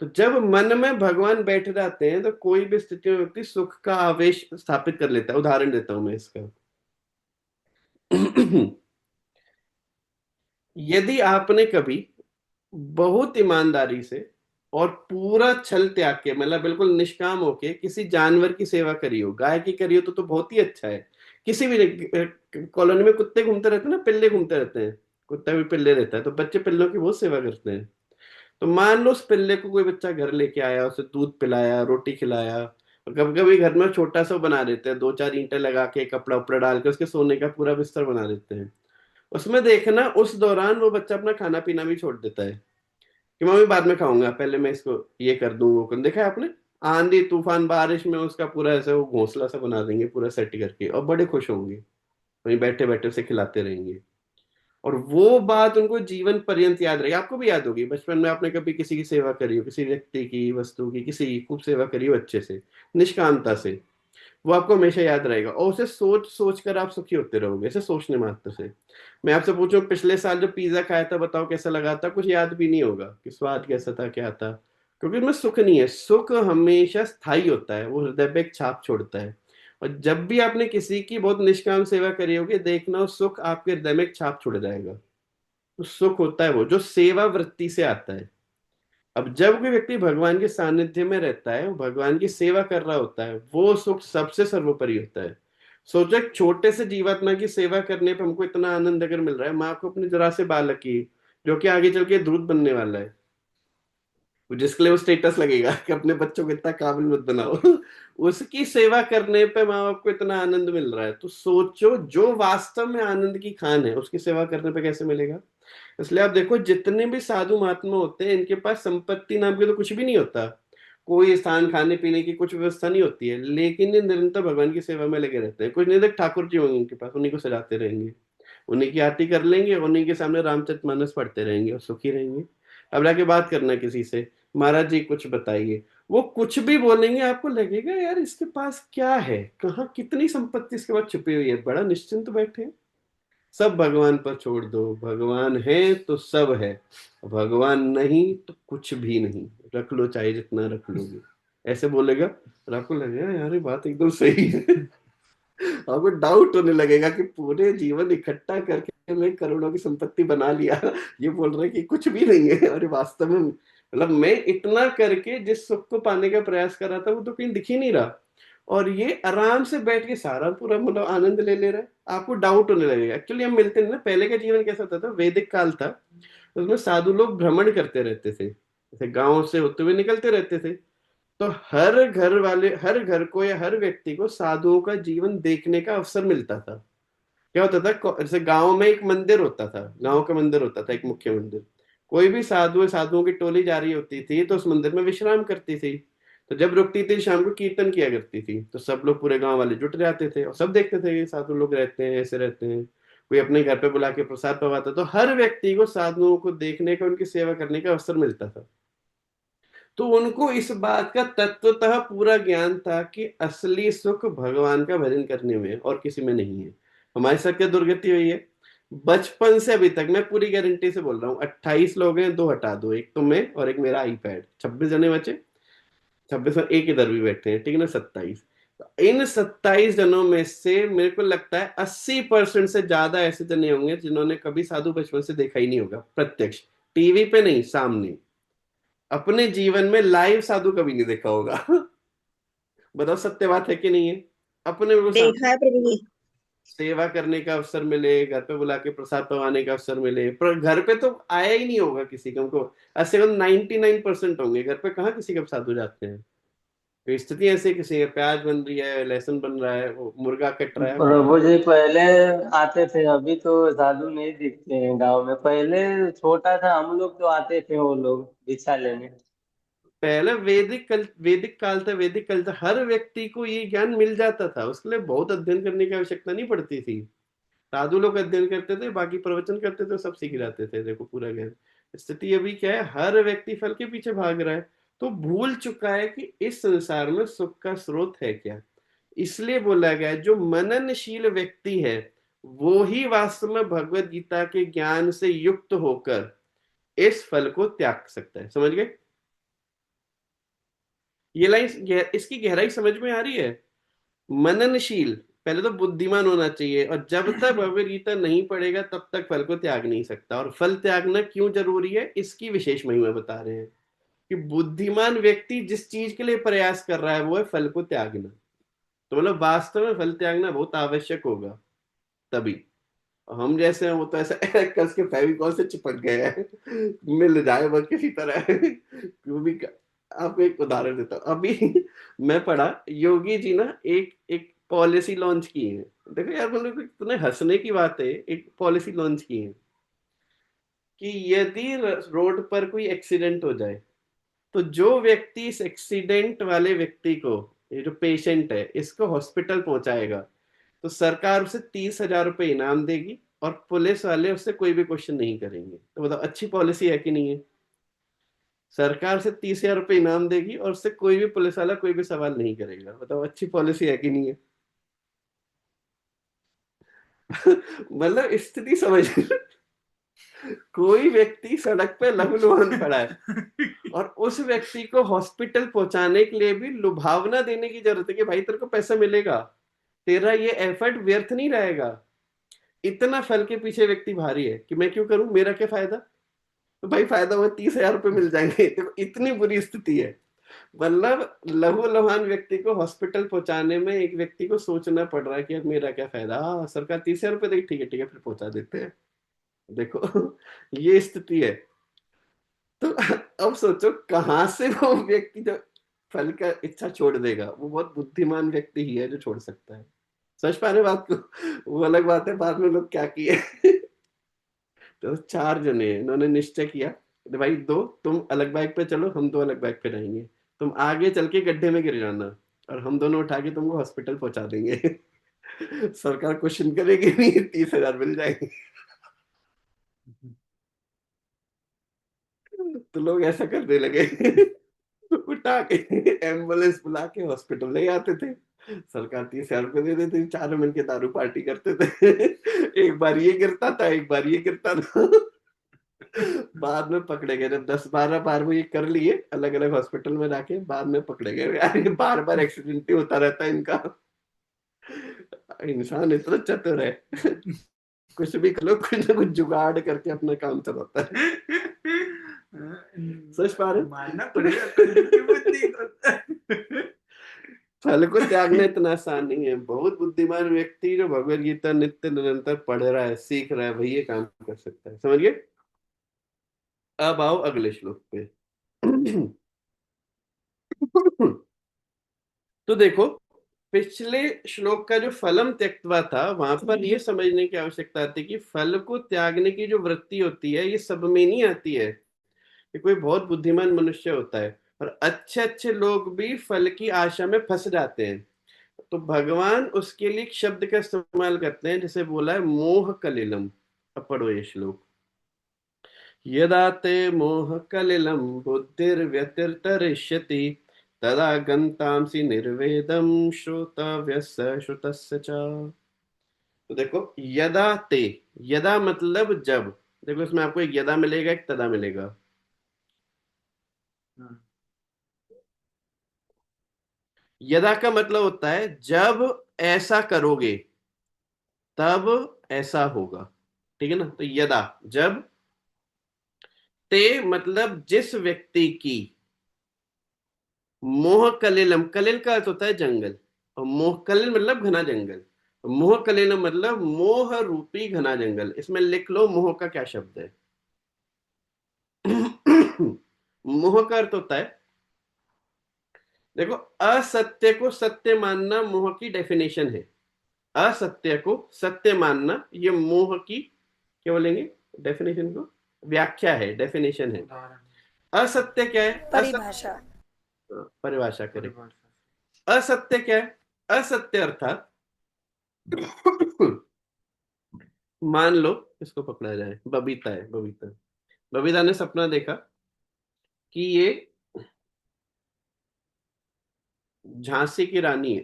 तो जब मन में भगवान बैठ जाते हैं, तो कोई भी स्थिति में व्यक्ति सुख का आवेश स्थापित कर लेता है। उदाहरण देता हूं मैं इसका। यदि आपने कभी बहुत ईमानदारी से और पूरा छल त्याग के, मतलब बिल्कुल निष्काम होके किसी जानवर की सेवा करी हो, गाय की करी हो, तो बहुत ही अच्छा है। किसी भी कॉलोनी में कुत्ते घूमते रहते हैं ना, पिल्ले घूमते रहते हैं, कुत्ता भी पिल्ले रहता है, तो बच्चे पिल्लों की बहुत सेवा करते हैं। तो मान लो उस पिल्ले को कोई बच्चा घर लेके आया, उसे दूध पिलाया, रोटी खिलाया, और कभी कभी घर में छोटा सा बना देते हैं, दो चार ईंटें लगा के कपड़ा उपड़ा डाल के उसके सोने का पूरा बिस्तर बना देते हैं। उसमें देखना, उस दौरान वो बच्चा अपना खाना पीना भी छोड़ देता है कि मम्मी बाद में खाऊंगा, पहले मैं इसको ये कर दूं वो कर। देखा है आपने? आंधी तूफान बारिश में उसका पूरा ऐसे वो घोंसला सा बना देंगे पूरा सेट करके, और बड़े खुश होंगे, वहीं बैठे बैठे उसे खिलाते रहेंगे। और वो बात उनको जीवन पर्यंत याद रहेगी। आपको भी याद होगी, बचपन में आपने कभी किसी की सेवा करी हो, किसी व्यक्ति की, वस्तु की, किसी की खूब सेवा करी हो अच्छे से, निष्कामता से, वो आपको हमेशा याद रहेगा, और उसे सोच सोच कर आप सुखी होते रहोगे, ऐसे सोचने मात्र से। मैं आपसे पूछूं, पिछले साल जो पिज्जा खाया था, बताओ कैसा लगा था? कुछ याद भी नहीं होगा कि स्वाद कैसा था, क्या था, क्योंकि उसमें सुख नहीं है। सुख हमेशा स्थायी होता है, वो हृदय पे एक छाप छोड़ता है। और जब भी आपने किसी की बहुत निष्काम सेवा करी होगी, देखना वो सुख आपके हृदय में एक छाप छोड़ जाएगा। तो सुख होता है वो जो सेवा वृत्ति से आता है। अब जब कोई व्यक्ति भगवान के सानिध्य में रहता है, भगवान की सेवा कर रहा होता है, वो सुख सबसे सर्वोपरि होता है। सोचो, एक छोटे से जीवात्मा की सेवा करने पे हमको इतना आनंद अगर मिल रहा है, माँ को अपने जरा से बालक की, जो कि आगे चल के दूध बनने वाला है, जिसके लिए वो स्टेटस लगेगा कि अपने बच्चों को इतना काबिल मत बनाओ, उसकी सेवा करने पे माँ बाप को इतना आनंद मिल रहा है। तो सोचो, जो वास्तव में आनंद की खान है, उसकी सेवा करने पे कैसे मिलेगा? इसलिए आप देखो, जितने भी साधु महात्मा होते हैं, इनके पास संपत्ति नाम की तो कुछ भी नहीं होता, कोई स्थान, खाने पीने की कुछ व्यवस्था नहीं होती है, लेकिन ये निरंतर भगवान की सेवा में लगे रहते हैं। कुछ नहीं, देख ठाकुर जी होंगे उनके पास, उन्हीं को सजाते रहेंगे, उन्हीं की आरती कर लेंगे, उन्हीं के सामने रामचरितमानस पढ़ते रहेंगे और सुखी रहेंगे। अब जाके बात करना किसी से, महाराज जी कुछ बताइए, वो कुछ भी बोलेंगे, आपको लगेगा यार इसके पास क्या है, कहाँ कितनी संपत्ति इसके पास छुपी हुई है, बड़ा निश्चिंत बैठे हैं। सब भगवान पर छोड़ दो, भगवान है तो सब है, भगवान नहीं तो कुछ भी नहीं, रख लो चाहे जितना रख लोगे। ऐसे बोलेगा और आपको लगेगा यार ये बात एकदम सही है। आपको डाउट होने लगेगा कि पूरे जीवन इकट्ठा करके मैं करोड़ों की संपत्ति बना लिया, ये बोल रहे कि कुछ भी नहीं है, और ये वास्तव में, मतलब मैं इतना करके जिस सुख को पाने का प्रयास कर रहा था, वो तो कहीं दिख ही नहीं रहा, और ये आराम से बैठ के सारा पूरा मतलब आनंद ले ले रहा है। आपको डाउट होने लगेगा। एक्चुअली हम मिलते नहीं ना, पहले का जीवन कैसा होता था, वैदिक काल था, उसमें साधु लोग भ्रमण करते रहते थे, जैसे गांव से होते हुए निकलते रहते थे। तो हर घर वाले, हर घर को या हर व्यक्ति को साधुओं का जीवन देखने का अवसर मिलता था। क्या होता था, जैसे गांव में एक मंदिर होता था, गांव का मंदिर होता था, एक मुख्य मंदिर, कोई भी साधु, साधुओं की टोली जा रही होती थी तो उस मंदिर में विश्राम करती थी। तो जब रुकती थी, शाम को कीर्तन किया करती थी, तो सब लोग पूरे गांव वाले जुट जाते थे और सब देखते थे कि साधु लोग रहते हैं, ऐसे रहते हैं। कोई अपने घर पे बुला के प्रसाद पवाता, तो हर व्यक्ति को साधुओं को देखने का, उनकी सेवा करने का अवसर मिलता था। तो उनको इस बात का तत्वतः पूरा ज्ञान था कि असली सुख भगवान का भजन करने में है और किसी में नहीं है। हमारे साथ क्या दुर्गति हुई है, बचपन से अभी तक, मैं पूरी गारंटी से बोल रहा हूँ, 28 लोग हैं, 2 हटा दो, एक तुम में और एक मेरा आईपैड, 26 जने बचे, 26 में एक इधर भी बैठे हैं, ठीक है ना, 27। इन 27 जनों में से मेरे को लगता है 80% से ज्यादा ऐसे जने होंगे जिन्होंने कभी साधु बचपन से देखा ही नहीं होगा, प्रत्यक्ष, टीवी पे नहीं, सामने, अपने जीवन में लाइव साधु कभी नहीं देखा होगा। बताओ सत्य बात है कि नहीं है? अपने वो देखा है प्रभु जी। सेवा करने का अवसर मिले, घर पे बुला के प्रसाद पवाने का अवसर मिले, पर घर पे तो आया ही नहीं होगा किसी का, उनको ऐसे कम 99% होंगे, घर पे कहाँ किसी का साधु जाते हैं। तो स्थिति ऐसे, किसी का प्याज बन रही है, लहसुन बन रहा है, वो मुर्गा कट रहा है, प्रभु जी पहले आते थे, अभी तो साधु नहीं दिखते हैं गांव में। पहले छोटा था हम लोग तो आते थे वो लोग भिक्षा लेने। पहले वैदिक काल था, वैदिक काल था, हर व्यक्ति को ये ज्ञान मिल जाता था, उसके लिए बहुत अध्ययन करने की आवश्यकता नहीं पड़ती थी। साधु लोग अध्ययन करते थे, बाकी प्रवचन करते थे, सब सीख जाते थे, देखो पूरा ज्ञान। स्थिति अभी क्या है, हर व्यक्ति फल के पीछे भाग रहा है, तो भूल चुका है कि इस संसार में सुख का स्रोत है क्या। इसलिए बोला गया जो मननशील व्यक्ति है वो ही वास्तव में भगवत गीता के ज्ञान से युक्त होकर इस फल को त्याग सकता है। समझ गए? ये लाइन, इसकी गहराई समझ में आ रही है? मननशील, पहले तो बुद्धिमान होना चाहिए, और जब तक भगवद गीता नहीं पढ़ेगा तब तक फल को त्याग नहीं सकता। और फल त्यागना क्यों जरूरी है, इसकी विशेष महिमा बता रहे हैं कि बुद्धिमान व्यक्ति जिस चीज के लिए प्रयास कर रहा है वो है फल को त्यागना। तो मतलब वास्तव में फल त्यागना बहुत आवश्यक होगा तभी। हम जैसे हैं वो तो ऐसा कस के फेविकॉल से चिपक गए हैं, मिल जाए बस किसी तरह। क्योंकि आपको एक उदाहरण देता हूँ, अभी मैं पढ़ा, योगी जी ना एक एक पॉलिसी लॉन्च की है। देखो यार, मतलब इतने हंसने की बात है, एक पॉलिसी लॉन्च की है कि यदि रोड पर कोई एक्सीडेंट हो जाए तो जो व्यक्ति इस एक्सीडेंट वाले व्यक्ति को, ये जो पेशेंट है, इसको हॉस्पिटल पहुंचाएगा, तो सरकार उसे 30,000 रुपए इनाम देगी और पुलिस वाले उससे कोई भी क्वेश्चन नहीं करेंगे। तो बताओ अच्छी पॉलिसी है कि नहीं है? सरकार से 30,000 रुपए इनाम देगी और उससे कोई भी पुलिस वाला कोई भी सवाल नहीं करेगा। बताओ अच्छी पॉलिसी है कि नहीं है? मतलब स्थिति समझ, कोई व्यक्ति सड़क पे लहूलुहान पड़ा है और उस व्यक्ति को हॉस्पिटल पहुंचाने के लिए भी लुभावना देने की जरूरत है कि भाई तेरे को पैसा मिलेगा, तेरा ये एफर्ट व्यर्थ नहीं रहेगा। इतना फल के पीछे व्यक्ति भारी है कि मैं क्यों करूं, मेरा क्या फायदा। तो भाई फायदा हुआ 30,000 रुपए मिल जाएंगे। तो इतनी बुरी स्थिति है, मतलब लहू लुहान व्यक्ति को हॉस्पिटल पहुंचाने में एक व्यक्ति को सोचना पड़ रहा है कि अब मेरा क्या फायदा, सरकार 30,000 रुपए देगी, ठीक है फिर पहुंचा देते हैं। देखो ये स्थिति है। तो अब सोचो कहां से वो व्यक्ति जो फल का इच्छा छोड़ देगा, वो बहुत बुद्धिमान व्यक्ति ही है जो छोड़ सकता है। समझ पा रहे बात को? वो अलग बात है बाद में लोग क्या किए। तो 4 जने हैं, इन्होंने निश्चय किया कि भाई दो तुम अलग बाइक पे चलो, हम 2 अलग बाइक पे रहेंगे, तुम आगे चल के गड्ढे में गिर जाना और हम दोनों उठा के तुमको हॉस्पिटल पहुंचा देंगे। सरकार क्वेश्चन करेगी नहीं, 30,000 मिल जाएंगे। तो लोग ऐसा करने लगे। उठा के एम्बुलेंस बुला के हॉस्पिटल ले आते थे, सरकार 30,000 रुपए दे देती थी, चारों मिलके दारू पार्टी करते थे। एक बार ये गिरता था, एक बार ये गिरता था। बाद में पकड़े गए, जब 10-12 बार वो ये कर लिए अलग अलग हॉस्पिटल में जाके, बाद में पकड़े गए। यार ये बार बार एक्सीडेंट ही होता रहता है इनका। इंसान इतना चतुर है, कुछ भी कर लो, कुछ ना कुछ जुगाड़ करके अपना काम चलाता है। सच पा रहे? मानना पड़ेगा कंजूसी बुद्धि को। फल को त्यागना इतना आसान नहीं है। बहुत बुद्धिमान व्यक्ति जो भगवत गीता नित्य निरंतर पढ़ रहा है, सीख रहा है, वही ये काम कर सकता है। समझिए? अब आओ अगले श्लोक पे। तो देखो, पिछले श्लोक का जो फलम त्यक्त्वा था, वहां पर ये समझने की आवश्यकता थी कि फल को त्यागने की जो वृत्ति होती है ये सब में नहीं आती है, कि कोई बहुत बुद्धिमान मनुष्य होता है, और अच्छे अच्छे लोग भी फल की आशा में फंस जाते हैं। तो भगवान उसके लिए एक शब्द का इस्तेमाल करते हैं, जैसे बोला है मोह कलिलम। अब पढ़ो ये श्लोक। यदा ते मोह कलिलम बुद्धिर्व्यतिर्तरिष्यति तदा गन्तांसि निर्वेदम श्रोतव्यस्य श्रुतस्य च। तो देखो यदा ते, यदा मतलब जब, देखो इसमें आपको एक यदा मिलेगा, एक तदा मिलेगा। यदा का मतलब होता है जब ऐसा करोगे तब ऐसा होगा, ठीक है ना। तो यदा जब, ते मतलब जिस व्यक्ति की, मोह कलिलम, कलिल का अर्थ होता है जंगल, और मोह कलिल मतलब घना जंगल, मोह कलिलम मतलब मोह रूपी घना जंगल। इसमें लिख लो मोह का क्या शब्द है। मोह का अर्थ होता है, देखो असत्य को सत्य मानना मोह की डेफिनेशन है। असत्य को सत्य मानना ये मोह की, क्या बोलेंगे डेफिनेशन को, व्याख्या है, डेफिनेशन है। असत्य क्या है? परिभाषा। परिभाषा करें। असत्य क्या है? असत्य अर्थात मान लो इसको पकड़ा जाए, बबीता है, बबीता, बबीता ने सपना देखा कि ये झांसी की रानी है।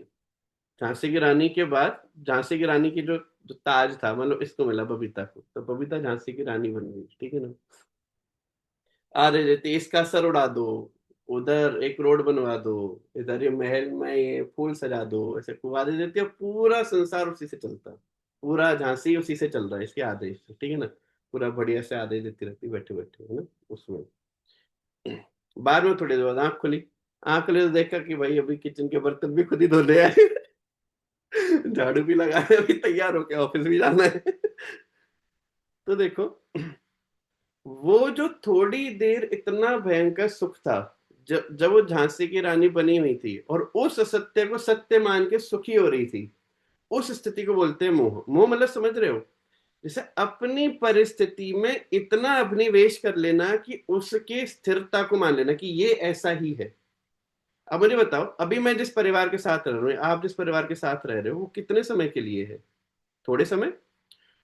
झांसी की रानी के बाद, झांसी की रानी की जो जो ताज था, मतलब इसको मिला बबीता को, तो बबीता झांसी की रानी बन गई, ठीक है ना। आ रहे रहते इसका सर उड़ा दो, उधर एक रोड बनवा दो, इधर ये महल में ये फूल सजा दो, ऐसे वादे देती है, पूरा संसार उसी से चलता, पूरा झांसी उसी से चल रहा है, इसके आदेश से, ठीक है ना। पूरा बढ़िया से आदेश देती रहती बैठे बैठे, है ना उसमें। बाद में थोड़ी देर बाद आंख खुली, आंख खुली तो देखा कि भाई अभी किचन के बर्तन भी खुद ही धो ले आए, झाड़ू भी लगाए, अभी तैयार होके ऑफिस भी जाना है। तो देखो वो जो थोड़ी देर इतना भयंकर सुख था, जब वो झांसी की रानी बनी हुई थी और उस असत्य को सत्य मान के सुखी हो रही थी, उस स्थिति को बोलते हैं मोह। मोह मतलब समझ रहे हो, जैसे अपनी परिस्थिति में इतना अभिनिवेश कर लेना कि उसकी स्थिरता को मान लेना कि ये ऐसा ही है। अब मुझे बताओ, अभी मैं जिस परिवार के साथ रह रहा हूँ, आप जिस परिवार के साथ रह रहे हो, वो कितने समय के लिए है? थोड़े समय।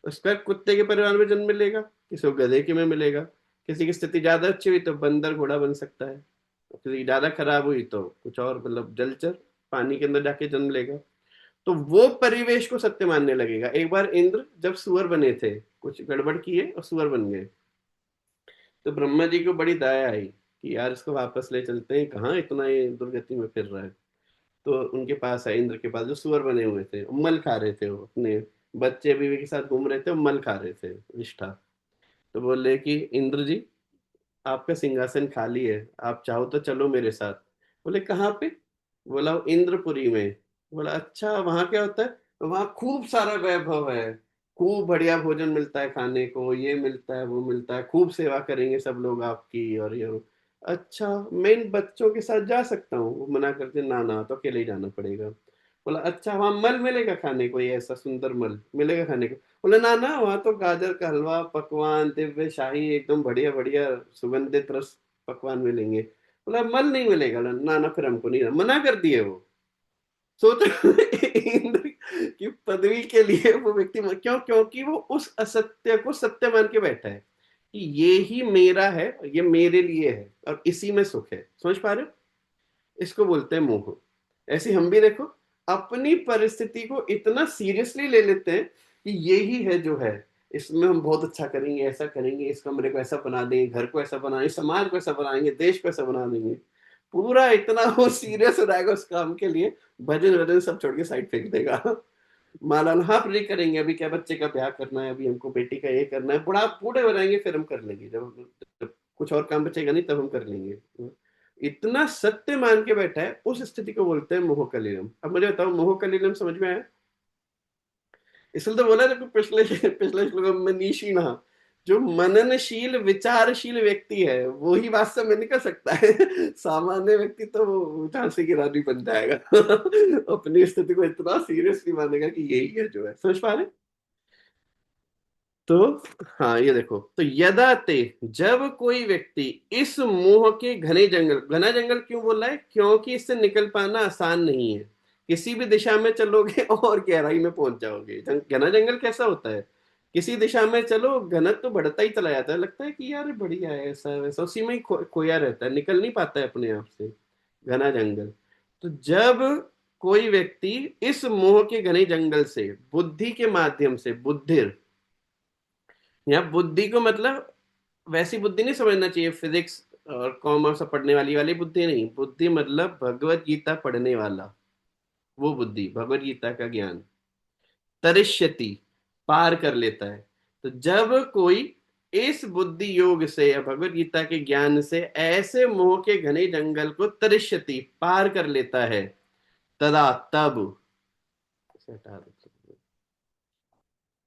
उसका कुत्ते के परिवार में जन्म मिलेगा, किसी को गधे के में मिलेगा, किसी की स्थिति ज्यादा अच्छी हुई तो बंदर घोड़ा बन सकता है, किसी की ज्यादा खराब हुई तो कुछ और, मतलब जलचर पानी के अंदर जाके जन्म लेगा। तो वो परिवेश को सत्य मानने लगेगा। एक बार इंद्र जब सुअर बने थे, कुछ गड़बड़ किए और सुअर बन गए, तो ब्रह्मा जी को बड़ी दया आई कि यार इसको वापस ले चलते हैं, कहाँ इतना ये दुर्गति में फिर रहा है। तो उनके पास है, इंद्र के पास, जो सुअर बने हुए थे, मल खा रहे थे, वो अपने बच्चे बीवी के साथ घूम रहे थे, मल खा रहे थे, विष्ठा। तो बोले कि इंद्र जी आपका सिंहासन खाली है, आप चाहो तो चलो मेरे साथ। बोले कहाँ पे? बोला इंद्रपुरी में। बोला अच्छा वहां क्या होता है? वहां खूब सारा वैभव है, खूब बढ़िया भोजन मिलता है खाने को, ये मिलता है वो मिलता है, खूब सेवा करेंगे सब लोग आपकी, और ये अच्छा मैं इन बच्चों के साथ जा सकता हूँ? वो मना करते, ना ना तो अकेले ही जाना पड़ेगा। बोला अच्छा वहां मल मिलेगा खाने को, ये ऐसा सुंदर मल मिलेगा खाने को? बोले ना ना वहां तो गाजर का हलवा, पकवान दिव्य शाही एकदम बढ़िया बढ़िया सुगंधित रस पकवान मिलेंगे। बोला मल नहीं मिलेगा। ना ना फिर हमको नहीं, मना कर दिए वो। सोच इंद्र की पदवी के लिए वो व्यक्ति क्यों? क्योंकि वो उस असत्य को सत्य मान के बैठा है कि ये ही मेरा है, ये मेरे लिए है और इसी में सुख है। समझ पा रहे हो? इसको बोलते हैं मोह। ऐसे हम भी देखो अपनी परिस्थिति को इतना सीरियसली ले लेते हैं कि ये ही है जो है, इसमें हम बहुत अच्छा करेंगे, ऐसा करेंगे, इस कमरे को ऐसा बना देंगे, घर को ऐसा बनाएंगे, समाज को ऐसा बनाएंगे, देश को ऐसा बना देंगे। पूरा इतना वो सीरियस हो जाएगा उस काम के लिए, भजन वजन सब छोड़ के साइड फेंक देगा। माला हाँ प्रे करेंगे, अभी क्या बच्चे का ब्याह करना है, अभी हमको बेटी का ये करना है, बुढ़ा बूढ़े हो जाएंगे फिर हम कर लेंगे, जब कुछ और काम बचेगा नहीं तब हम कर लेंगे। इतना सत्य मान के बैठा है, उस स्थिति को बोलते हैं मोह कलिलम। अब मुझे बताओ मोह कलिलम समझ में आया? इसलिए तो बोला देखो पिछले पिछले श्लोक में मनीषी ना, जो मननशील विचारशील व्यक्ति है वो ही वास्तव में निकल सकता है। सामान्य व्यक्ति तो वो झांसी की रानी बन जाएगा। अपनी स्थिति को इतना सीरियसली मानेगा कि यही है जो है। समझ पा रहे? तो हाँ ये देखो, तो यदा ते जब कोई व्यक्ति इस मोह के घने जंगल, घना जंगल क्यों बोल रहा है? क्योंकि इससे निकल पाना आसान नहीं है। किसी भी दिशा में चलोगे और गहराई में पहुंच जाओगे। घना जंगल कैसा होता है, किसी दिशा में चलो घनत्व तो बढ़ता ही चला जाता है, लगता है कि यार बढ़िया है, ऐसा वैसा, उसी में ही खोया रहता है, निकल नहीं पाता है अपने आप से, घना जंगल। तो जब कोई व्यक्ति इस मोह के घने जंगल से बुद्धि के माध्यम से, बुद्धिर, यहाँ बुद्धि को मतलब वैसी बुद्धि नहीं समझना चाहिए फिजिक्स और कॉमर्स पढ़ने वाली बुद्धि नहीं, बुद्धि मतलब भगवत गीता पढ़ने वाला वो बुद्धि, भगवत गीता का ज्ञान, तरिष्यति, पार कर लेता है। तो जब कोई इस बुद्धि योग से या भगवत गीता के ज्ञान से ऐसे मोह के घने जंगल को तरिष्यति, पार कर लेता है, तदा, तब,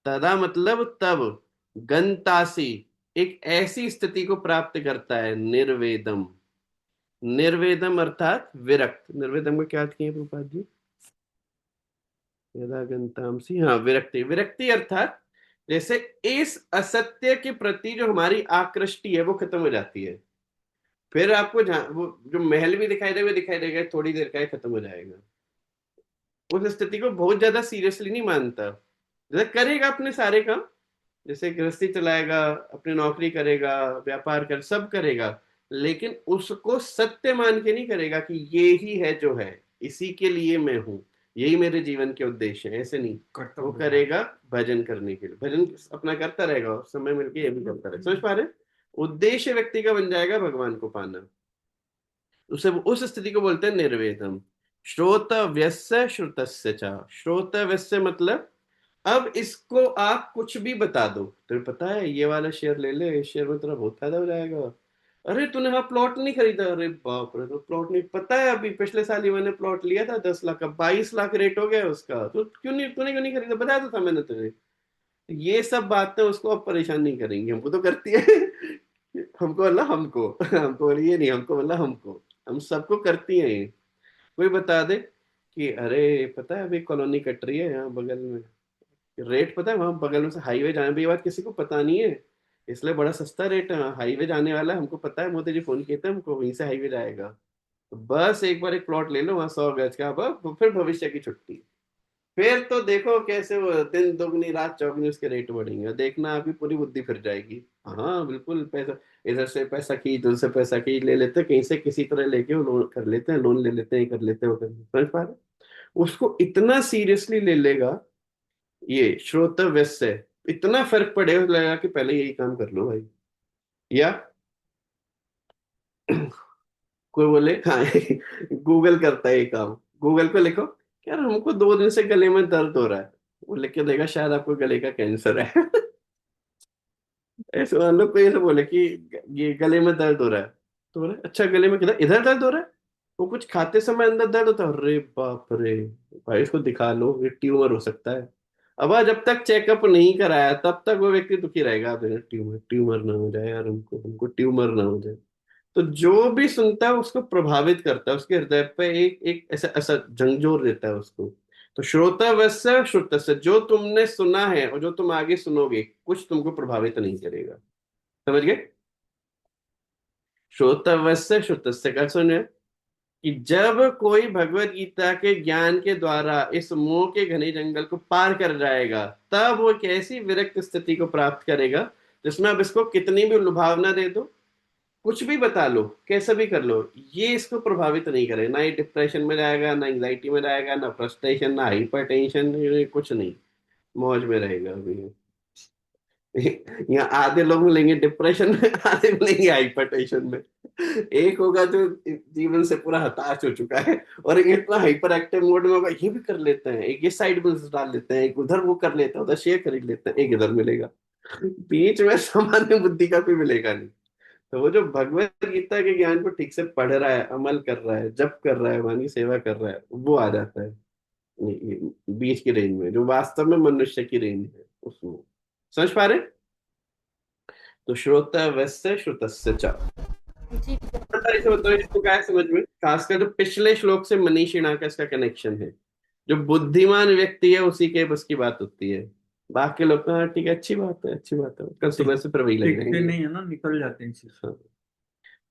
तदा मतलब तब, गंतासी, एक ऐसी स्थिति को प्राप्त करता है, निर्वेदम। निर्वेदम अर्थात विरक्त। निर्वेदम का क्या अर्थ किए प्रभुपाद जी? यदा गंतामसी, हाँ, विरक्ति। विरक्ति अर्थात जैसे इस असत्य के प्रति जो हमारी आकृष्टि है वो खत्म हो जाती है, फिर आपको जहां वो जो महल भी दिखाई देगा, थोड़ी देर का ही खत्म हो जाएगा। उस स्थिति को बहुत ज्यादा सीरियसली नहीं मानता, जैसे करेगा अपने सारे काम, जैसे गृहस्थी चलाएगा, अपनी नौकरी करेगा, व्यापार कर, सब करेगा, लेकिन उसको सत्य मान के नहीं करेगा कि ये ही है जो है, इसी के लिए मैं हूं, यही मेरे जीवन के उद्देश्य है, ऐसे नहीं। वो करेगा भजन करने के लिए, भजन अपना करता रहेगा, और समय मिलके ये भी करता रहेगा। समझ पा रहे? उद्देश्य व्यक्ति का बन जाएगा भगवान को पाना, उसे उस स्थिति को बोलते हैं निर्वेदम। श्रोतव्यस्य श्रुतस्य च, श्रोतव्यस्य मतलब अब इसको आप कुछ भी बता दो, तुम्हें पता है ये वाला शेयर ले ले, इस शेयर में तेरा बहुत फायदा हो जाएगा। अरे तूने वहां प्लॉट नहीं खरीदा? अरे बाप रे, तो प्लॉट नहीं पता है, अभी पिछले साल ही मैंने प्लॉट लिया था 10 लाख का, 22 लाख रेट हो गया उसका, तो क्यों नहीं खरीदा, बताया तो था मैंने तुझे। ये सब बातें उसको अब परेशान नहीं करेंगी, हमको तो करती है। हमको बोला हमको, हमको बोली ये नहीं, हमको बोला हमको, हम सबको करती है ये। कोई बता दे कि अरे पता है अभी कॉलोनी कट रही है यहाँ बगल में, रेट पता है वहां बगल में से हाईवे जाने भी, ये बात किसी को पता नहीं है, इसलिए बड़ा सस्ता रेट है, हाईवे जाने वाला है, हमको पता है, मोदी जी फोन किए थे हमको, वहीं से हाईवे जाएगा, तो बस एक बार एक प्लॉट ले लो वहां 100 गज का, फिर भविष्य की छुट्टी, फिर तो देखो कैसे वो दिन दोगुनी रात चौगुनी उसके रेट बढ़ेंगे, देखना आपकी पूरी बुद्धि फिर जाएगी। हाँ बिल्कुल, पैसा इधर से पैसा खींच, उधर से पैसा खींच, ले लेते हैं कहीं से किसी तरह लेके, वो लोन कर लेते हैं, लोन ले लेते हैं, ये कर लेते हैं, वो कर लेते हैं। समझ पा रहे? उसको इतना सीरियसली ले लेगा ये श्रोतव्य से, इतना फर्क पड़ेगा, लगेगा कि पहले यही काम कर लो भाई। या कोई बोले हाँ, गूगल करता है ये काम, गूगल पे लिखो यार हमको 2 दिन से गले में दर्द हो रहा है, वो लिख के देगा शायद आपको गले का कैंसर है। ऐसे मान लो कोई ऐसे बोले कि ये गले में दर्द हो रहा है, तो बोले अच्छा गले में किधर, इधर दर्द हो रहा है, वो कुछ खाते समय अंदर दर्द होता है, अरे बाप रे भाई इसको दिखा लो, ये ट्यूमर हो सकता है। अब जब तक चेकअप नहीं कराया तब तक वो व्यक्ति दुखी रहेगा, अब ट्यूमर ट्यूमर ना हो जाए यार, हमको हमको ट्यूमर ना हो जाए। तो जो भी सुनता है उसको प्रभावित करता है, उसके हृदय पे एक एक ऐसा ऐसा झंझोर देता है उसको। तो श्रोतावस्य श्रुतस्य, जो तुमने सुना है और जो तुम आगे सुनोगे कुछ तुमको प्रभावित नहीं करेगा। समझ गए? श्रोतावस्य श्रुतस्य का सुने कि जब कोई भगवत गीता के ज्ञान के द्वारा इस मोह के घने जंगल को पार कर जाएगा, तब वो एक ऐसी विरक्त स्थिति को प्राप्त करेगा जिसमें अब इसको कितनी भी लुभावना दे दो, कुछ भी बता लो, कैसा भी कर लो, ये इसको प्रभावित नहीं करे, ना ये डिप्रेशन में जाएगा, ना एंग्जाइटी में जाएगा, ना फ्रस्ट्रेशन, ना हाइपरटेंशन, कुछ नहीं, मौज में रहेगा अभी। यहाँ आधे लोग मिलेंगे डिप्रेशन में, आधे मिलेंगे हाइपरटेंशन में। एक होगा जो जीवन से पूरा हताश हो चुका है, और एक इतना हाइपर एक्टिव मोड में होगा, ये भी कर लेते हैं, एक ये साइड बिजनेस डाल लेते हैं, एक उधर वो कर लेते हैं, उधर शेयर खरीद लेते हैं, एक इधर मिलेगा, बीच में सामान्य बुद्धि का कोई मिलेगा नहीं। तो वो जो भगवत गीता के ज्ञान को ठीक से पढ़ रहा है, अमल कर रहा है, जप कर रहा है, भगवान की सेवा कर रहा है, वो आ जाता है बीच की रेंज में, जो वास्तव में मनुष्य की रेंज है उसमें। समझ पा रहे? तो श्रोतव्यस्य श्रुतस्य च, इसे बताओ इसको क्या है समझ में, खासकर जो पिछले श्लोक से मनीषिणा का इसका कनेक्शन है, जो बुद्धिमान व्यक्ति है उसी के बस की बात होती है, बाकी लोग तो हाँ ठीक है, अच्छी बात है, अच्छी बात है, कल सुबह से फिर वही लग टिकते जाएंगे। नहीं है ना, निकल जाते हैं इससे। हाँ।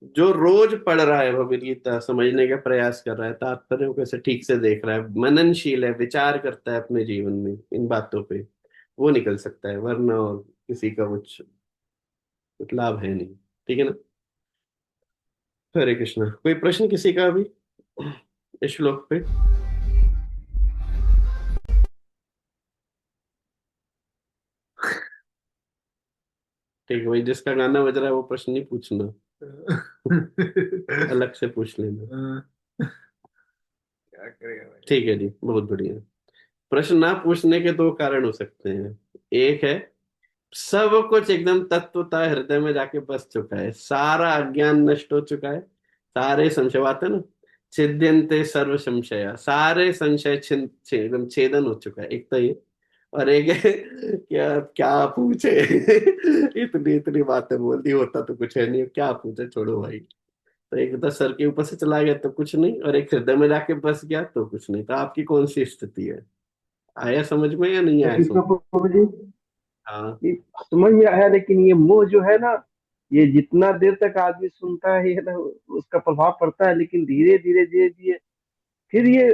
जो रोज पढ़ रहा है भगवद गीता, समझने का प्रयास कर रहा है, तात्पर्य को कैसे ठीक से देख रहा है, मननशील है, विचार करता है अपने जीवन में इन बातों पे, वो निकल सकता है, वरना और किसी का कुछ लाभ है नहीं। ठीक है ना। हरे कृष्णा। कोई प्रश्न किसी का अभी इस श्लोक पे? ठीक है भाई, जिसका गाना बज रहा है वो प्रश्न नहीं पूछना, अलग से पूछ लेना। क्या करेगा भाई। ठीक है जी, बहुत बढ़िया। प्रश्न ना पूछने के दो कारण हो सकते हैं। एक है सब कुछ एकदम तत्वता हृदय में जाके बस चुका है, सारा अज्ञान नष्ट हो चुका है, सारे संशय आते ना, छिद्यंते सर्व संशय, सारे संशय एकदम छेदन हो चुका है। एक तो ये, और एक है क्या क्या पूछे इतनी इतनी बातें बोल दी, होता तो कुछ है नहीं, क्या पूछे, छोड़ो भाई। तो एक तो सर के ऊपर से चला गया तो कुछ नहीं, और एक हृदय में जाके बस गया तो कुछ नहीं। तो आपकी कौन सी स्थिति है? आया समझ में या नहीं आया समझ? कृष्ण प्रभु जी, हाँ। ये समझ में आया, लेकिन ये मोह जो है ना, ये जितना देर तक आदमी सुनता है ये ना, उसका प्रभाव पड़ता है, लेकिन धीरे धीरे धीरे धीरे फिर ये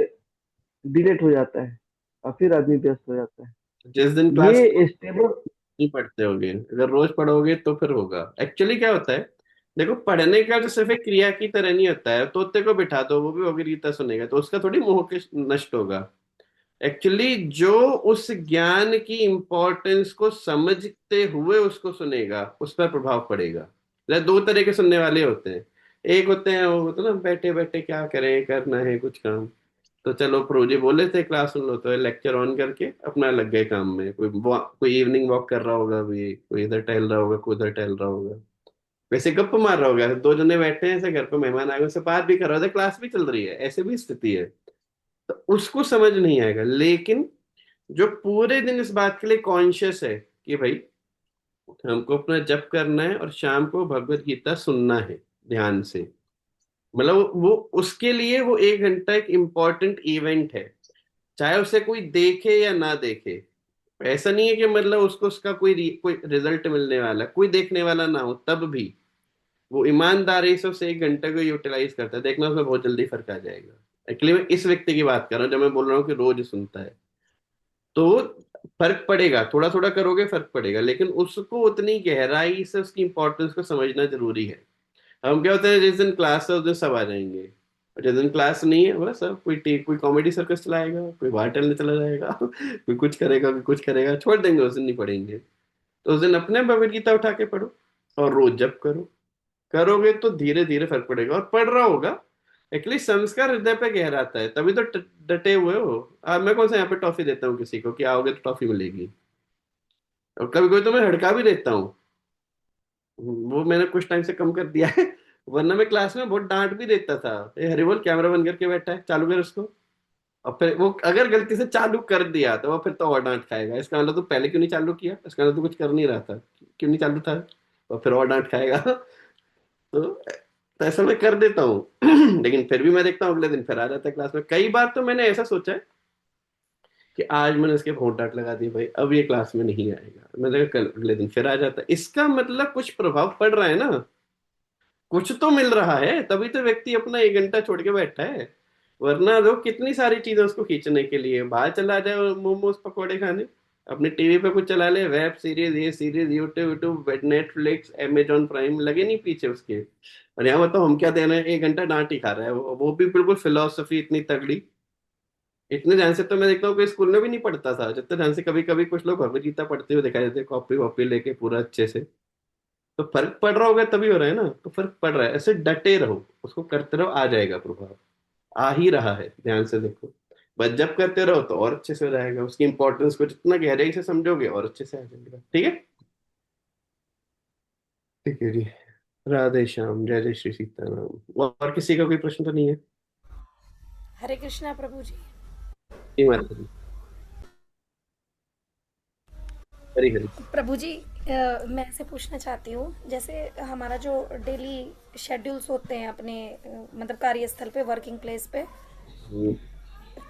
डिलेट हो जाता है और फिर आदमी व्यस्त हो जाता है। जिस दिन क्लास ये स्टेबल। नहीं पढ़ते होगे, अगर रोज पढ़ोगे तो फिर होगा। एक्चुअली क्या होता है, देखो पढ़ने का जो सिर्फ एक क्रिया की तरह नहीं होता है। तोते को बिठा दो, वो भी भगवद गीता सुनेगा, तो उसका थोड़ी मोह के नष्ट होगा। एक्चुअली जो उस ज्ञान की इंपॉर्टेंस को समझते हुए उसको सुनेगा, उस पर प्रभाव पड़ेगा। मतलब दो तरह के सुनने वाले होते हैं। एक होते हैं वो तो ना बैठे बैठे क्या करें, करना है कुछ काम, तो चलो प्रभु जी बोले थे क्लास सुन लो, तो लेक्चर ऑन करके अपना लग गए काम में। कोई इवनिंग वॉक कर रहा होगा भी, कोई इधर टहल रहा होगा, कोई उधर टहल रहा होगा, वैसे गप्प मार रहा होगा, दो जने बैठे हैं ऐसे, घर पे मेहमान आ गए, उससे बात भी कर रहा होता है, क्लास भी चल रही है, ऐसे भी स्थिति है। तो उसको समझ नहीं आएगा। लेकिन जो पूरे दिन इस बात के लिए कॉन्शियस है कि भाई हमको अपना जप करना है और शाम को भगवत गीता सुनना है ध्यान से, मतलब वो उसके लिए वो 1 घंटा एक इम्पॉर्टेंट इवेंट है, चाहे उसे कोई देखे या ना देखे। ऐसा नहीं है कि मतलब उसको उसका कोई रिजल्ट मिलने वाला, कोई देखने वाला ना हो, तब भी वो ईमानदारी से उस 1 घंटे को यूटिलाइज करता है, देखना उसमें बहुत जल्दी फर्क आ जाएगा। एक्चुअली मैं इस व्यक्ति की बात कर रहा हूँ, जब मैं बोल रहा हूँ कि रोज सुनता है, तो फर्क पड़ेगा, थोड़ा थोड़ा करोगे फर्क पड़ेगा, लेकिन उसको उतनी गहराई से उसकी इंपॉर्टेंस को समझना जरूरी है। हम क्या होता है, जिस दिन क्लास है उस दिन सब आ जाएंगे, और जिस दिन क्लास नहीं है बस सब कोई कॉमेडी सर्कस चलाएगा, कोई बाहर टहलने चला जाएगा कोई कुछ करेगा, कोई कुछ करेगा, छोड़ देंगे, उस दिन नहीं पढ़ेंगे। तो उस दिन अपने भगवद गीता उठा के पढ़ो और रोज जप करो, करोगे तो धीरे धीरे फर्क पड़ेगा, और पढ़ रहा होगा। एटलीस्ट संस्कार हृदय पे गहराता है, तभी तो डटे हुए हो। मैं कौन सा यहाँ पे टॉफी देता हूँ किसी को कि आओगे तो टॉफी मिलेगी, और कभी कभी तो मैं हड़का भी देता हूँ, वो मैंने कुछ टाइम से कम कर दिया है वरना मैं क्लास में बहुत डांट भी देता था, ए हरि बोल, कैमरा बंद करके बैठा है, चालू कर उसको। और फिर वो अगर गलती से चालू कर दिया तो वो फिर तो और डांट खाएगा, इसका मतलब तो पहले क्यों नहीं चालू किया, इसका मतलब तो कुछ कर नहीं रहा था, क्यों नहीं चालू था, और फिर और डांट खाएगा तो ऐसा मैं कर देता हूँ लेकिन फिर भी मैं देखता हूँ अगले दिन फिर आ जाता है क्लास में। कई बार तो मैंने ऐसा सोचा है कि आज मैंने इसके बहुत डांट लगा दी भाई, अब ये क्लास में नहीं आएगा, मैं देखा कल अगले दिन फिर आ जाता है। इसका मतलब कुछ प्रभाव पड़ रहा है ना, कुछ तो मिल रहा है, तभी तो व्यक्ति अपना 1 घंटा छोड़ के बैठा है। वरना लोग कितनी सारी चीजें उसको खींचने के लिए बाहर चला जाए, मोमोज पकौड़े खाने, अपने टीवी पे कुछ चला ले, वेब सीरीज, ये series, YouTube YouTube, Netflix, Amazon prime, लगे नहीं पीछे उसके। और यहाँ बताओ हम क्या दे रहे हैं, 1 घंटा डांट ही खा रहा है, वो भी बिल्कुल फिलोसफी इतनी तगड़ी। इतने ध्यान से तो मैं देखता हूँ कोई स्कूल में भी नहीं पढ़ता था जितने ध्यान से कभी कभी कुछ लोग भगवद गीता पढ़ते हुए दिखाई देते, कॉपी वॉपी लेके पूरा अच्छे से। तो फर्क पड़ रहा होगा तभी हो रहा है ना, तो फर्क पड़ रहा है, ऐसे डटे रहो, उसको करते रहो, आ जाएगा प्रभाव, आ ही रहा है, ध्यान से देखो। बस जब करते रहो तो और अच्छे से हो जाएगा, उसकी इंपॉर्टेंस को जितना गहराई से समझोगे और अच्छे से आ जाएगा। ठीक है। ठीक है जी। राधे श्याम, जय जय श्री सीताराम। और किसी का कोई प्रश्न तो नहीं है? हरे कृष्णा प्रभु जी। जी माता जी। हरी हरी। प्रभु जी, मैं ऐसे पूछना चाहती हूँ, जैसे हमारा जो डेली शेड्यूल्स होते हैं अपने मतलब कार्यस्थल पे, वर्किंग प्लेस पे, हम्म,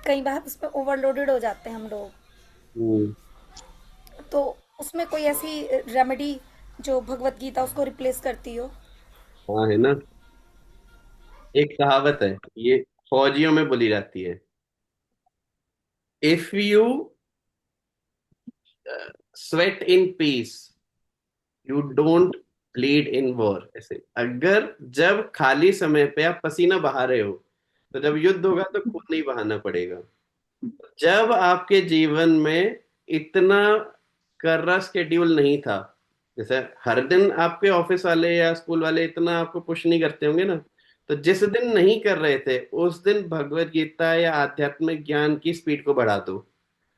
कई बार उसमें ओवरलोडेड हो जाते हैं हम लोग। हम्म। तो उसमें कोई ऐसी रेमेडी जो भगवत गीता उसको रिप्लेस करती हो? हाँ है ना, एक कहावत है, ये फौजियों में बोली जाती है। If you sweat in peace, you don't bleed in war. ऐसे अगर जब खाली समय पे आप पसीना बहा रहे हो, तो जब युद्ध होगा तो खून नहीं बहाना पड़ेगा। जब आपके जीवन में इतना कर्रा स्केड्यूल नहीं था, जैसे हर दिन आपके ऑफिस वाले या स्कूल वाले इतना आपको पुश नहीं करते होंगे ना, तो जिस दिन नहीं कर रहे थे उस दिन भगवत गीता या आध्यात्मिक ज्ञान की स्पीड को बढ़ा दो।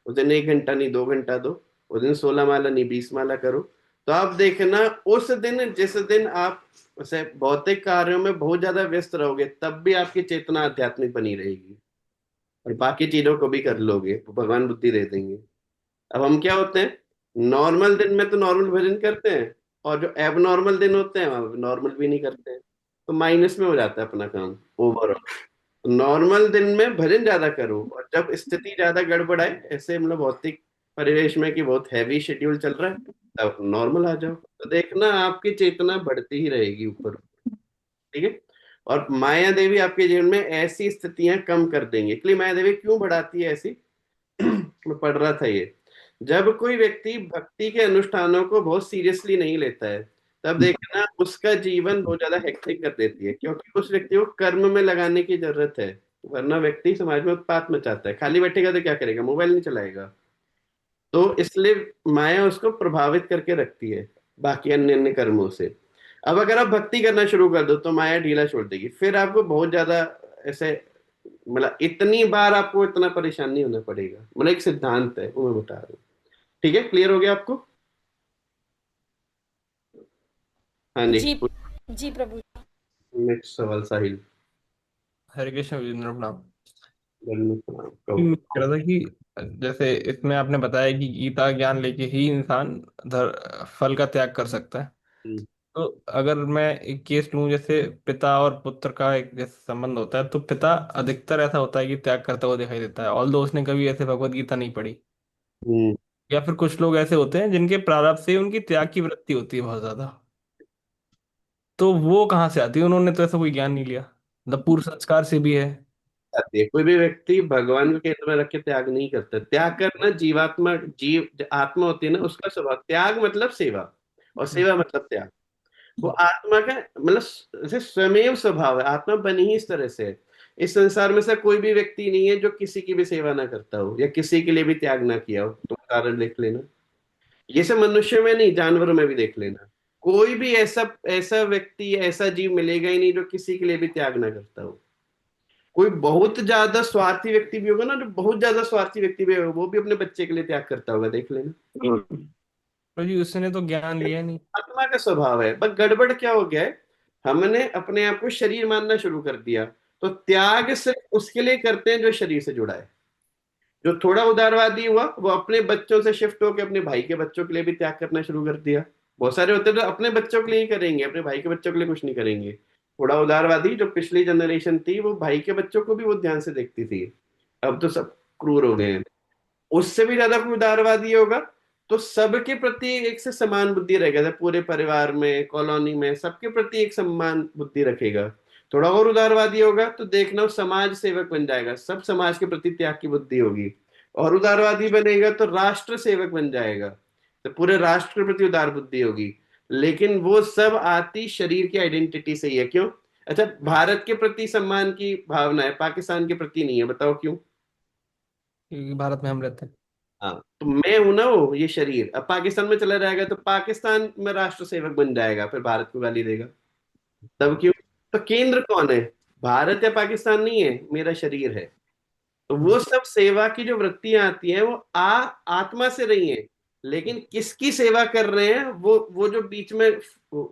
उस दिन 1 घंटा नहीं 2 घंटा दो, उस दिन 16 माला नहीं 20 माला करो। तो आप देखना, उस दिन जिस दिन आप उसे भौतिक कार्यों में बहुत ज्यादा व्यस्त रहोगे, तब भी आपकी चेतना आध्यात्मिक बनी रहेगी और बाकी चीजों को भी कर लोगे, तो भगवान बुद्धि दे देंगे। अब हम क्या होते हैं, नॉर्मल दिन में तो नॉर्मल भजन करते हैं, और जो एब नॉर्मल दिन होते हैं वहां नॉर्मल भी नहीं करते हैं, तो माइनस में हो जाता है अपना काम ओवरऑल। नॉर्मल दिन में भजन ज्यादा करो, और जब स्थिति ज्यादा गड़बड़ाए, ऐसे मतलब भौतिक परिवेश में कि बहुत हैवी शेड्यूल चल रहा है, तब नॉर्मल आ जाओ, तो देखना आपकी चेतना बढ़ती ही रहेगी ऊपर। ठीक है। और माया देवी आपके जीवन में ऐसी स्थितियां कम कर देंगे। इसलिए माया देवी क्यों बढ़ाती है ऐसी मैं पढ़ रहा था ये, जब कोई व्यक्ति भक्ति के अनुष्ठानों को बहुत सीरियसली नहीं लेता है, तब देखना उसका जीवन बहुत ज्यादा हेक्टिक कर देती है, क्योंकि उस व्यक्ति को कर्म में लगाने की जरूरत है। वरना व्यक्ति समाज में उत्पात मचाता है, खाली बैठेगा तो क्या करेगा, मोबाइल नहीं चलाएगा। तो इसलिए माया उसको प्रभावित करके रखती है बाकी अन्य अन्य कर्मों से। अब अगर आप भक्ति करना शुरू कर दो तो माया ढीला छोड़ देगी, फिर आपको बहुत ज्यादा ऐसे मतलब इतनी बार आपको इतना परेशान नहीं होना पड़ेगा। मतलब एक सिद्धांत है वो मैं बता रहा हूँ। ठीक है, क्लियर हो गया आपको? हाँ जी। जी जी प्रभु। नेक्स्ट सवाल साहिल। हरे कृष्ण विजेंद्र प्रणाम। धन्यवाद, कहो। मैं कह रहा था कि जैसे इसमें आपने बताया कि गीता ज्ञान लेके ही इंसान फल का त्याग कर सकता है। हम्म, तो अगर मैं एक केस लूं, जैसे पिता और पुत्र का एक जैसे संबंध होता है, तो पिता अधिकतर ऐसा होता है कि त्याग करता हुआ दिखाई देता है, ऑल्दो उसने कभी ऐसे भगवत गीता नहीं पढ़ी। हम्म। या फिर कुछ लोग ऐसे होते हैं जिनके प्रारब्ध से उनकी त्याग की वृत्ति होती है बहुत ज्यादा। तो वो कहाँ से आती है? उन्होंने तो ऐसा कोई ज्ञान नहीं लिया, मतलब पूर्व संस्कार से भी है। आती है। कोई भी व्यक्ति भगवान को केंद्र में रख के त्याग नहीं करता। त्याग करना जीवात्मा, जीव जो आत्मा होती है ना, उसका स्वभाव। त्याग मतलब सेवा, और सेवा मतलब त्याग। वो आत्मा का मतलब जैसे स्वयं स्वभाव है, आत्मा बनी ही इस तरह से है। इस संसार में से कोई भी व्यक्ति नहीं है जो किसी की भी सेवा ना करता हो या किसी के लिए भी त्याग ना किया हो। तुम उदाहरण देख लेना, ये सब मनुष्य में नहीं, जानवरों में भी देख लेना। कोई भी ऐसा ऐसा व्यक्ति, ऐसा जीव मिलेगा ही नहीं जो किसी के लिए भी त्याग ना करता हो। कोई बहुत ज्यादा स्वार्थी व्यक्ति भी होगा ना, जो बहुत ज्यादा स्वार्थी व्यक्ति भी होगा, वो भी अपने बच्चे के लिए त्याग करता होगा, देख लेना। तो जी उसने तो ज्ञान लिया नहीं। आत्मा का स्वभाव है। बस गड़बड़ क्या हो गया है, हमने अपने आप को शरीर मानना शुरू कर दिया। तो त्याग सिर्फ उसके लिए करते हैं जो शरीर से जुड़ा है। जो थोड़ा उदारवादी हुआ, वो अपने बच्चों से शिफ्ट होकर अपने भाई के बच्चों के लिए भी त्याग करना शुरू कर दिया। बहुत सारे होते हैं जो अपने बच्चों के लिए ही करेंगे, अपने भाई के बच्चों के लिए कुछ नहीं करेंगे। थोड़ा उदारवादी जो पिछली जनरेशन थी, वो भाई के बच्चों को भी वो ध्यान से देखती थी। अब तो सब क्रूर हो गए हैं। उससे भी ज्यादा कोई उदारवादी होगा तो सबके प्रति एक से समान बुद्धि रहेगा, जैसे पूरे परिवार में, कॉलोनी में सबके प्रति एक समान बुद्धि रखेगा। थोड़ा और उदारवादी होगा तो देखना वो समाज सेवक बन जाएगा, सब समाज के प्रति त्याग की बुद्धि होगी। और उदारवादी बनेगा तो राष्ट्र सेवक बन जाएगा, तो पूरे राष्ट्र के प्रति उदार बुद्धि होगी। लेकिन वो सब आती शरीर की आइडेंटिटी से ही है। क्यों? अच्छा, भारत के प्रति सम्मान की भावना है, पाकिस्तान के प्रति नहीं है, बताओ क्यों? क्योंकि भारत में हम रहते हैं। हाँ, तो मैं हूं ना वो, ये शरीर अब पाकिस्तान में चला जाएगा तो पाकिस्तान में राष्ट्र सेवक बन जाएगा, फिर भारत को गाली देगा। तब क्यों? तो केंद्र कौन है? भारत या पाकिस्तान नहीं है, मेरा शरीर है। तो वो सब सेवा की जो वृत्तियां आती हैं वो आत्मा से रही हैं, लेकिन किसकी सेवा कर रहे हैं, वो जो बीच में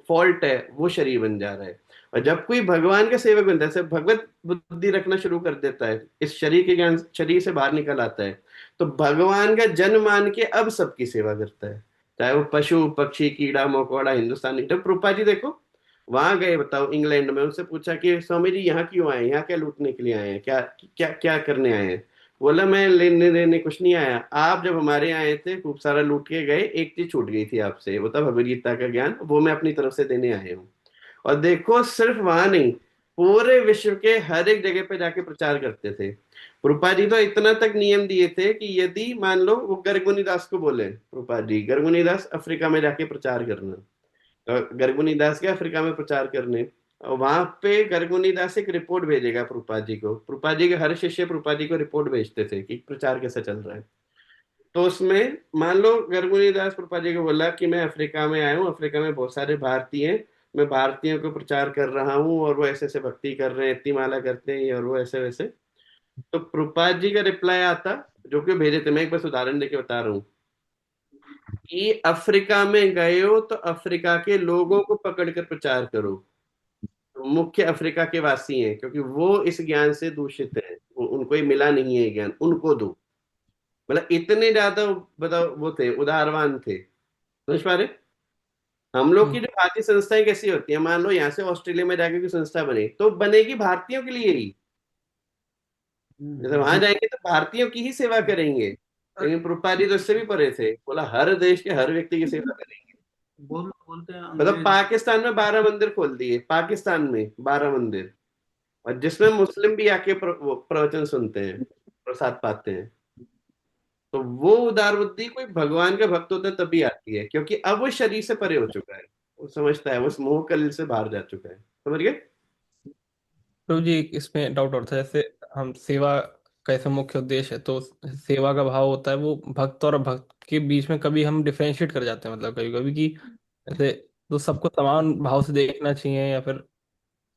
फॉल्ट है, वो शरीर बन जा रहा है। और जब कोई भगवान का सेवक बनता है, सिर्फ भगवत बुद्धि रखना शुरू कर देता है, इस शरीर के ज्ञान, शरीर से बाहर निकल आता है, तो भगवान का जन मान के अब सबकी सेवा करता है। चाहे वो पशु पक्षी कीड़ा मकोड़ा हिंदुस्तानी। जब रूपा जी देखो वहां गए, बताओ इंग्लैंड में, उनसे पूछा कि स्वामी जी यहाँ क्यों आए, यहाँ क्या लूटने के लिए आए हैं, क्या क्या क्या करने आए हैं? बोला मैं लेने देने कुछ नहीं आया, आप जब हमारे यहाँ आए थे खूब सारा लूट के गए, एक चीज छूट गई थी आपसे, वो था भगवद गीता का ज्ञान, वो मैं अपनी तरफ से देने आया हूँ। और देखो सिर्फ वहां नहीं, पूरे विश्व के हर एक जगह पे जाके प्रचार करते थे। प्रभुपाद जी तो इतना तक नियम दिए थे कि यदि मान लो वो गर्गुनी दास को बोले, प्रभुपाद जी गर्गुनी दास अफ्रीका में जाके प्रचार करना, तो गर्गुनी दास के अफ्रीका में प्रचार करने, और वहां पे गर्गुनी दास एक रिपोर्ट भेजेगा प्रभुपाद जी को। प्रभुपाद जी के हर शिष्य प्रभुपाद जी को रिपोर्ट भेजते थे कि प्रचार कैसा चल रहा है। तो उसमें मान लो गर्गुनी दास प्रभुपाद जी को बोला कि मैं अफ्रीका में आया हूँ, अफ्रीका में बहुत सारे भारतीय हैं, मैं भारतीयों को प्रचार कर रहा हूँ और वो ऐसे ऐसे भक्ति कर रहे हैं, इतनी माला करते हैं और वो ऐसे वैसे। तो प्रभुपाद जी का रिप्लाई आता, जो कि भेजे थे, मैं एक बस उदाहरण देके बता रहा हूँ, कि अफ्रीका में गए हो तो अफ्रीका के लोगों को पकड़कर प्रचार करो, तो मुख्य अफ्रीका के वासी हैं, क्योंकि वो इस ज्ञान से दूषित है, उनको ये मिला नहीं है ये ज्ञान, उनको दो। मतलब इतने ज्यादा, बताओ, वो थे, उदारवान थे। समझ पा रहे? हम लोग की जो भारतीय संस्थाएं कैसी होती है, मान लो यहाँ से ऑस्ट्रेलिया में जाके कोई संस्था बने तो बनेगी भारतीयों के लिए ही, जैसे वहां जाएंगे तो भारतीयों की ही सेवा करेंगे। लेकिन प्रभुपाद जी तो इससे भी परे थे, बोला हर देश के हर व्यक्ति की सेवा करेंगे। बोलते हैं मतलब पाकिस्तान में 12 मंदिर खोल दिए, पाकिस्तान में 12 मंदिर, और जिसमें मुस्लिम भी आके वो प्रवचन सुनते हैं, प्रसाद पाते हैं। तो वो उदार बुद्धि कोई भगवान का भक्त होता है तभी आती है, क्योंकि अब वो शरीर से परे हो चुका है, वो समझता है, वो उस मोह कल से बाहर जा चुका है। समझ गए? प्रभु जी इसमें डाउट और था, जैसे हम सेवा का ऐसा मुख्य उद्देश्य है, तो सेवा का भाव होता है वो भक्त और भक्त के बीच में कभी हम डिफरेंशिएट कर जाते हैं, मतलब कभी कभी कि जैसे तो सबको समान भाव से देखना चाहिए, या फिर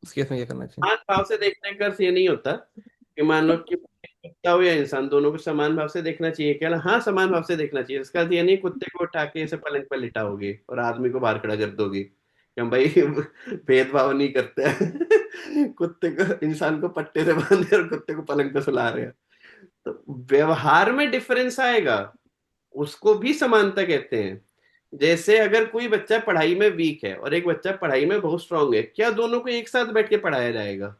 उस केस में क्या करना चाहिए? समान भाव से देखने का अर्थ ये नहीं होता कि मान लो कि कुत्ता हो या इंसान, दोनों को समान भाव से देखना चाहिए। क्या? हाँ, समान भाव से देखना चाहिए। इसका अर्थ ये नहीं कुत्ते को उठा के ऐसे पलंग पर लिटाओगे और आदमी को बाहर खड़ा कर दोगे कि हम भाई भेदभाव नहीं करते हैं। कुत्ते को, इंसान को पट्टे से बांधे और कुत्ते को पलंग पे सुला रहे हैं। तो व्यवहार में डिफरेंस आएगा, उसको भी समानता कहते हैं। जैसे अगर कोई बच्चा पढ़ाई में वीक है और एक बच्चा पढ़ाई में बहुत स्ट्रांग है, क्या दोनों को एक साथ बैठ के पढ़ाया जाएगा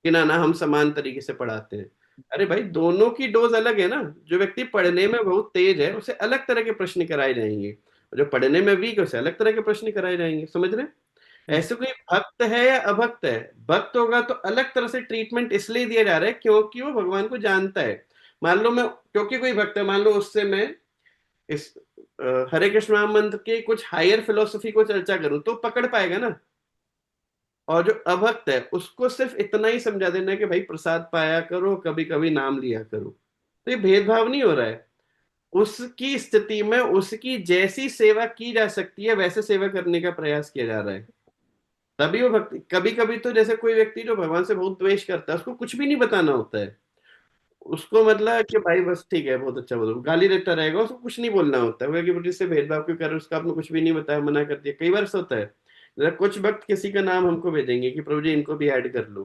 कि ना ना हम समान तरीके से पढ़ाते हैं? अरे भाई, दोनों की डोज अलग है ना। जो व्यक्ति पढ़ने में बहुत तेज है उसे अलग तरह के प्रश्न कराए जाएंगे, और जो पढ़ने में वीक है उसे अलग तरह के प्रश्न कराए जाएंगे। समझ रहे? ऐसे कोई भक्त है या अभक्त है, भक्त होगा तो अलग तरह से ट्रीटमेंट इसलिए दिया जा रहा है क्योंकि वो भगवान को जानता है। मान लो मैं, क्योंकि कोई भक्त है, मान लो उससे मैं इस हरे कृष्ण महामंत्र के कुछ हायर फिलोसफी को चर्चा करूं तो पकड़ पाएगा ना। और जो अभक्त है उसको सिर्फ इतना ही समझा देना है कि भाई प्रसाद पाया करो, कभी कभी नाम लिया करो। तो ये भेदभाव नहीं हो रहा है। उसकी स्थिति में उसकी जैसी सेवा की जा सकती है वैसे सेवा करने का प्रयास किया जा रहा है, तभी वो भक्ति। कभी कभी तो जैसे कोई व्यक्ति जो भगवान से बहुत द्वेष करता है, उसको कुछ भी नहीं बताना होता है। उसको मतलब कि भाई बस ठीक है, बहुत अच्छा, बोलो, गाली देता रहेगा, उसको कुछ नहीं बोलना होता है। वो कि मुझसे भेदभाव क्यों कर रहे हो, उसका आपने कुछ भी नहीं बताया, मना कर दिया। कई बार ऐसा होता है, जरा कुछ वक्त किसी का नाम हमको भेजेंगे कि प्रभु जी इनको भी ऐड कर लो,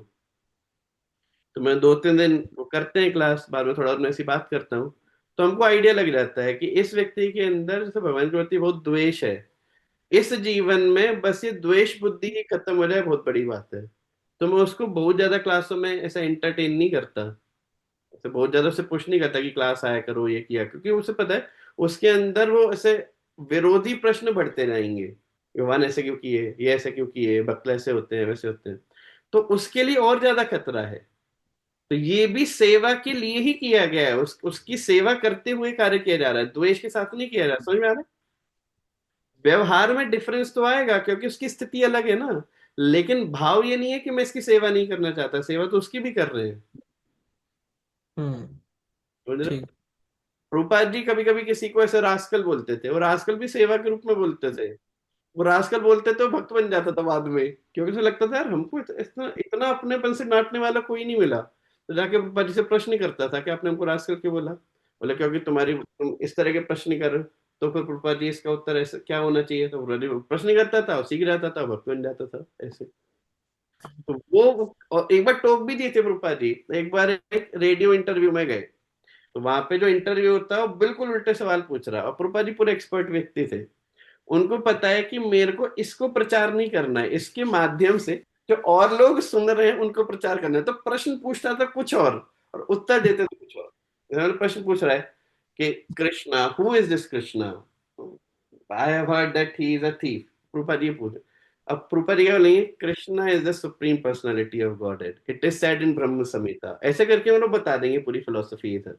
तो मैं 2-3 दिन वो करते हैं क्लास, बाद में थोड़ा और मैं ऐसी बात करता हूँ, तो हमको आइडिया लग जाता है कि इस व्यक्ति के अंदर जैसे भगवान के प्रति बहुत द्वेष है। इस जीवन में बस ये द्वेष बुद्धि ही खत्म हो जाए, बहुत बड़ी बात है। तो मैं उसको बहुत ज्यादा क्लासों में ऐसा एंटरटेन नहीं करता, ऐसे बहुत ज्यादा उससे पुश नहीं करता कि क्लास आया करो, ये किया, क्योंकि उसे पता है उसके अंदर वो ऐसे विरोधी प्रश्न बढ़ते जाएंगे। भगवान ऐसे क्यों किए, ये ऐसे क्यों किए, भक्त ऐसे होते हैं, वैसे होते हैं। तो उसके लिए और ज्यादा खतरा है। तो ये भी सेवा के लिए ही किया गया है, उसकी सेवा करते हुए कार्य किया जा रहा है, द्वेष के साथ नहीं किया जा रहा। समझ में आ रहा है? व्यवहार में डिफरेंस तो आएगा क्योंकि उसकी स्थिति अलग है ना, लेकिन भाव ये नहीं है कि मैं इसकी सेवा नहीं करना चाहता, सेवा तो उसकी भी कर रहे हैं। समझ रहे? ठीक। प्रभुपाद जी कभी कभी किसी को ऐसे रास्कल बोलते थे, और रास्कल भी सेवा के रूप में बोलते थे। वो रास्कल बोलते तो भक्त बन जाता था बाद में, क्योंकि उसे लगता था यार हमको इतना इतना अपनेपन से डांटने वाला कोई नहीं मिला। तो जाके प्रभुपाद जी से प्रश्न करता था कि आपने हमको रास्कल क्यों बोला? बोले क्योंकि तुम इस तरह के प्रश्न कर रहे हो। तो फिर प्रभुपाद जी इसका उत्तर ऐसा क्या होना चाहिए, तो प्रश्न करता था, सीख जाता था, भक्त बन जाता था ऐसे। तो वो, और एक बार टोक भी दिए थे प्रभुपाद जी। एक बार एक रेडियो इंटरव्यू में गए, तो वहां पे जो इंटरव्यू होता है वो बिल्कुल उल्टे सवाल पूछ रहा है, और प्रभुपा जी पूरे एक्सपर्ट व्यक्ति थे। उनको पता है कि मेरे को इसको प्रचार नहीं करना है, इसके माध्यम से जो और लोग सुन रहे हैं उनको प्रचार करना है। तो प्रश्न पूछता था कुछ और उत्तर देते थे कुछ और। इन्होंने प्रश्न पूछ रहा है कि Krishna, who is this Krishna? I have heard that he is a thief. Prabhupada ji पूछे, अब प्रभुपाद जी क्या बोलेंगे, Krishna is the supreme personality of Godhead, it is said in Brahma Samhita, ऐसे करके वो लोग बता देंगे पूरी फिलोसफी इधर।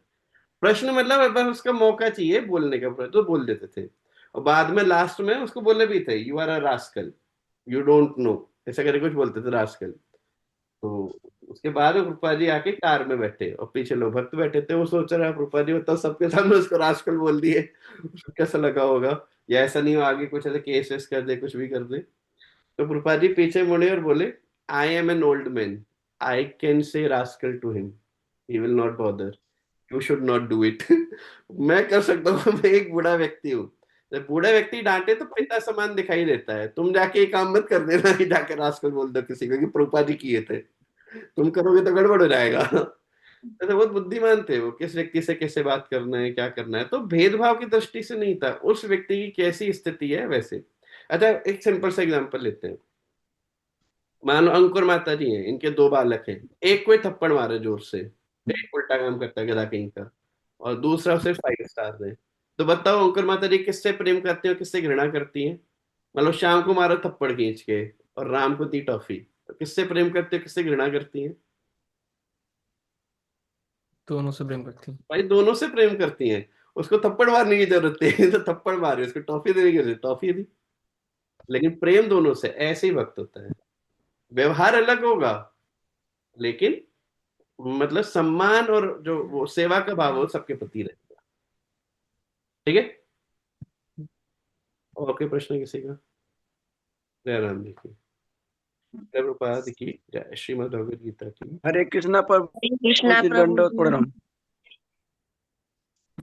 प्रश्न मतलब बस उसका मौका चाहिए बोलने का, तो बोल देते थे, और बाद में लास्ट में उसको बोले भी थे, you are a rascal, you don't know, ऐसा करके कुछ बोलते थे रास्कल। तो उसके बाद प्रभुपाद जी आके कार में बैठे और पीछे लोग भक्त बैठे थे, वो सोच रहा है प्रभुपाद जी बताओ सबके सामने उसको रास्कल बोल दिए, उसको कैसा लगा होगा, या ऐसा नहीं हो आगे कुछ ऐसे केस वेस कर दे, कुछ भी कर दे। तो प्रभुपाद जी पीछे मुड़े और बोले, I am an old man, I can say rascal to him, he will not bother, you should not do it. मैं कर सकता हूँ, मैं एक बूढ़ा व्यक्ति हूँ, जब बूढ़ा व्यक्ति डांटे तो पिता समान दिखाई देता है, तुम जाके ये काम मत कर देना कि जाके रास्कल बोल दो किसी को कि प्रभुपाद जी किए थे, तुम करोगे तो गड़बड़ हो जाएगा। तो बहुत बुद्धिमान थे वो, किस व्यक्ति से कैसे बात करना है, क्या करना है, तो भेदभाव की दृष्टि से नहीं था, उस व्यक्ति की कैसी स्थिति है वैसे। अच्छा एक सिंपल सा एग्जांपल लेते हैं, मान लो अंकुर माता जी हैं, इनके दो बालक हैं, एक कोई थप्पड़ मारे जोर से, एक उल्टा काम करता है गधा कहीं का, और दूसरा उसे 5 स्टार दे, तो बताओ अंकुर माता जी किससे प्रेम करती हैं और किससे घृणा करती हैं? मतलब श्याम को मारो थप्पड़ खींच के और राम को दी टॉफी, तो किससे प्रेम करती है, किससे घृणा करती हैं? दोनों से प्रेम करती हैं। भाई दोनों से प्रेम करती हैं, उसको थप्पड़ मारने की जरूरत है तो थप्पड़ मारे, उसको टॉफी देने की जरूरत, टॉफी दी, लेकिन प्रेम दोनों से, ऐसे ही वक्त होता है, व्यवहार अलग होगा लेकिन मतलब सम्मान और जो वो सेवा का भाव हो सबके प्रति रहेगा। ठीक है, और कोई प्रश्न किसी का? जय राम जी की जय, प्रभुपाद की जय, श्रीमद् भगवद गीता की। हरे कृष्णा प्रभु हरे कृष्णा जी, प्रभु दंडवत जी। प्रणाम।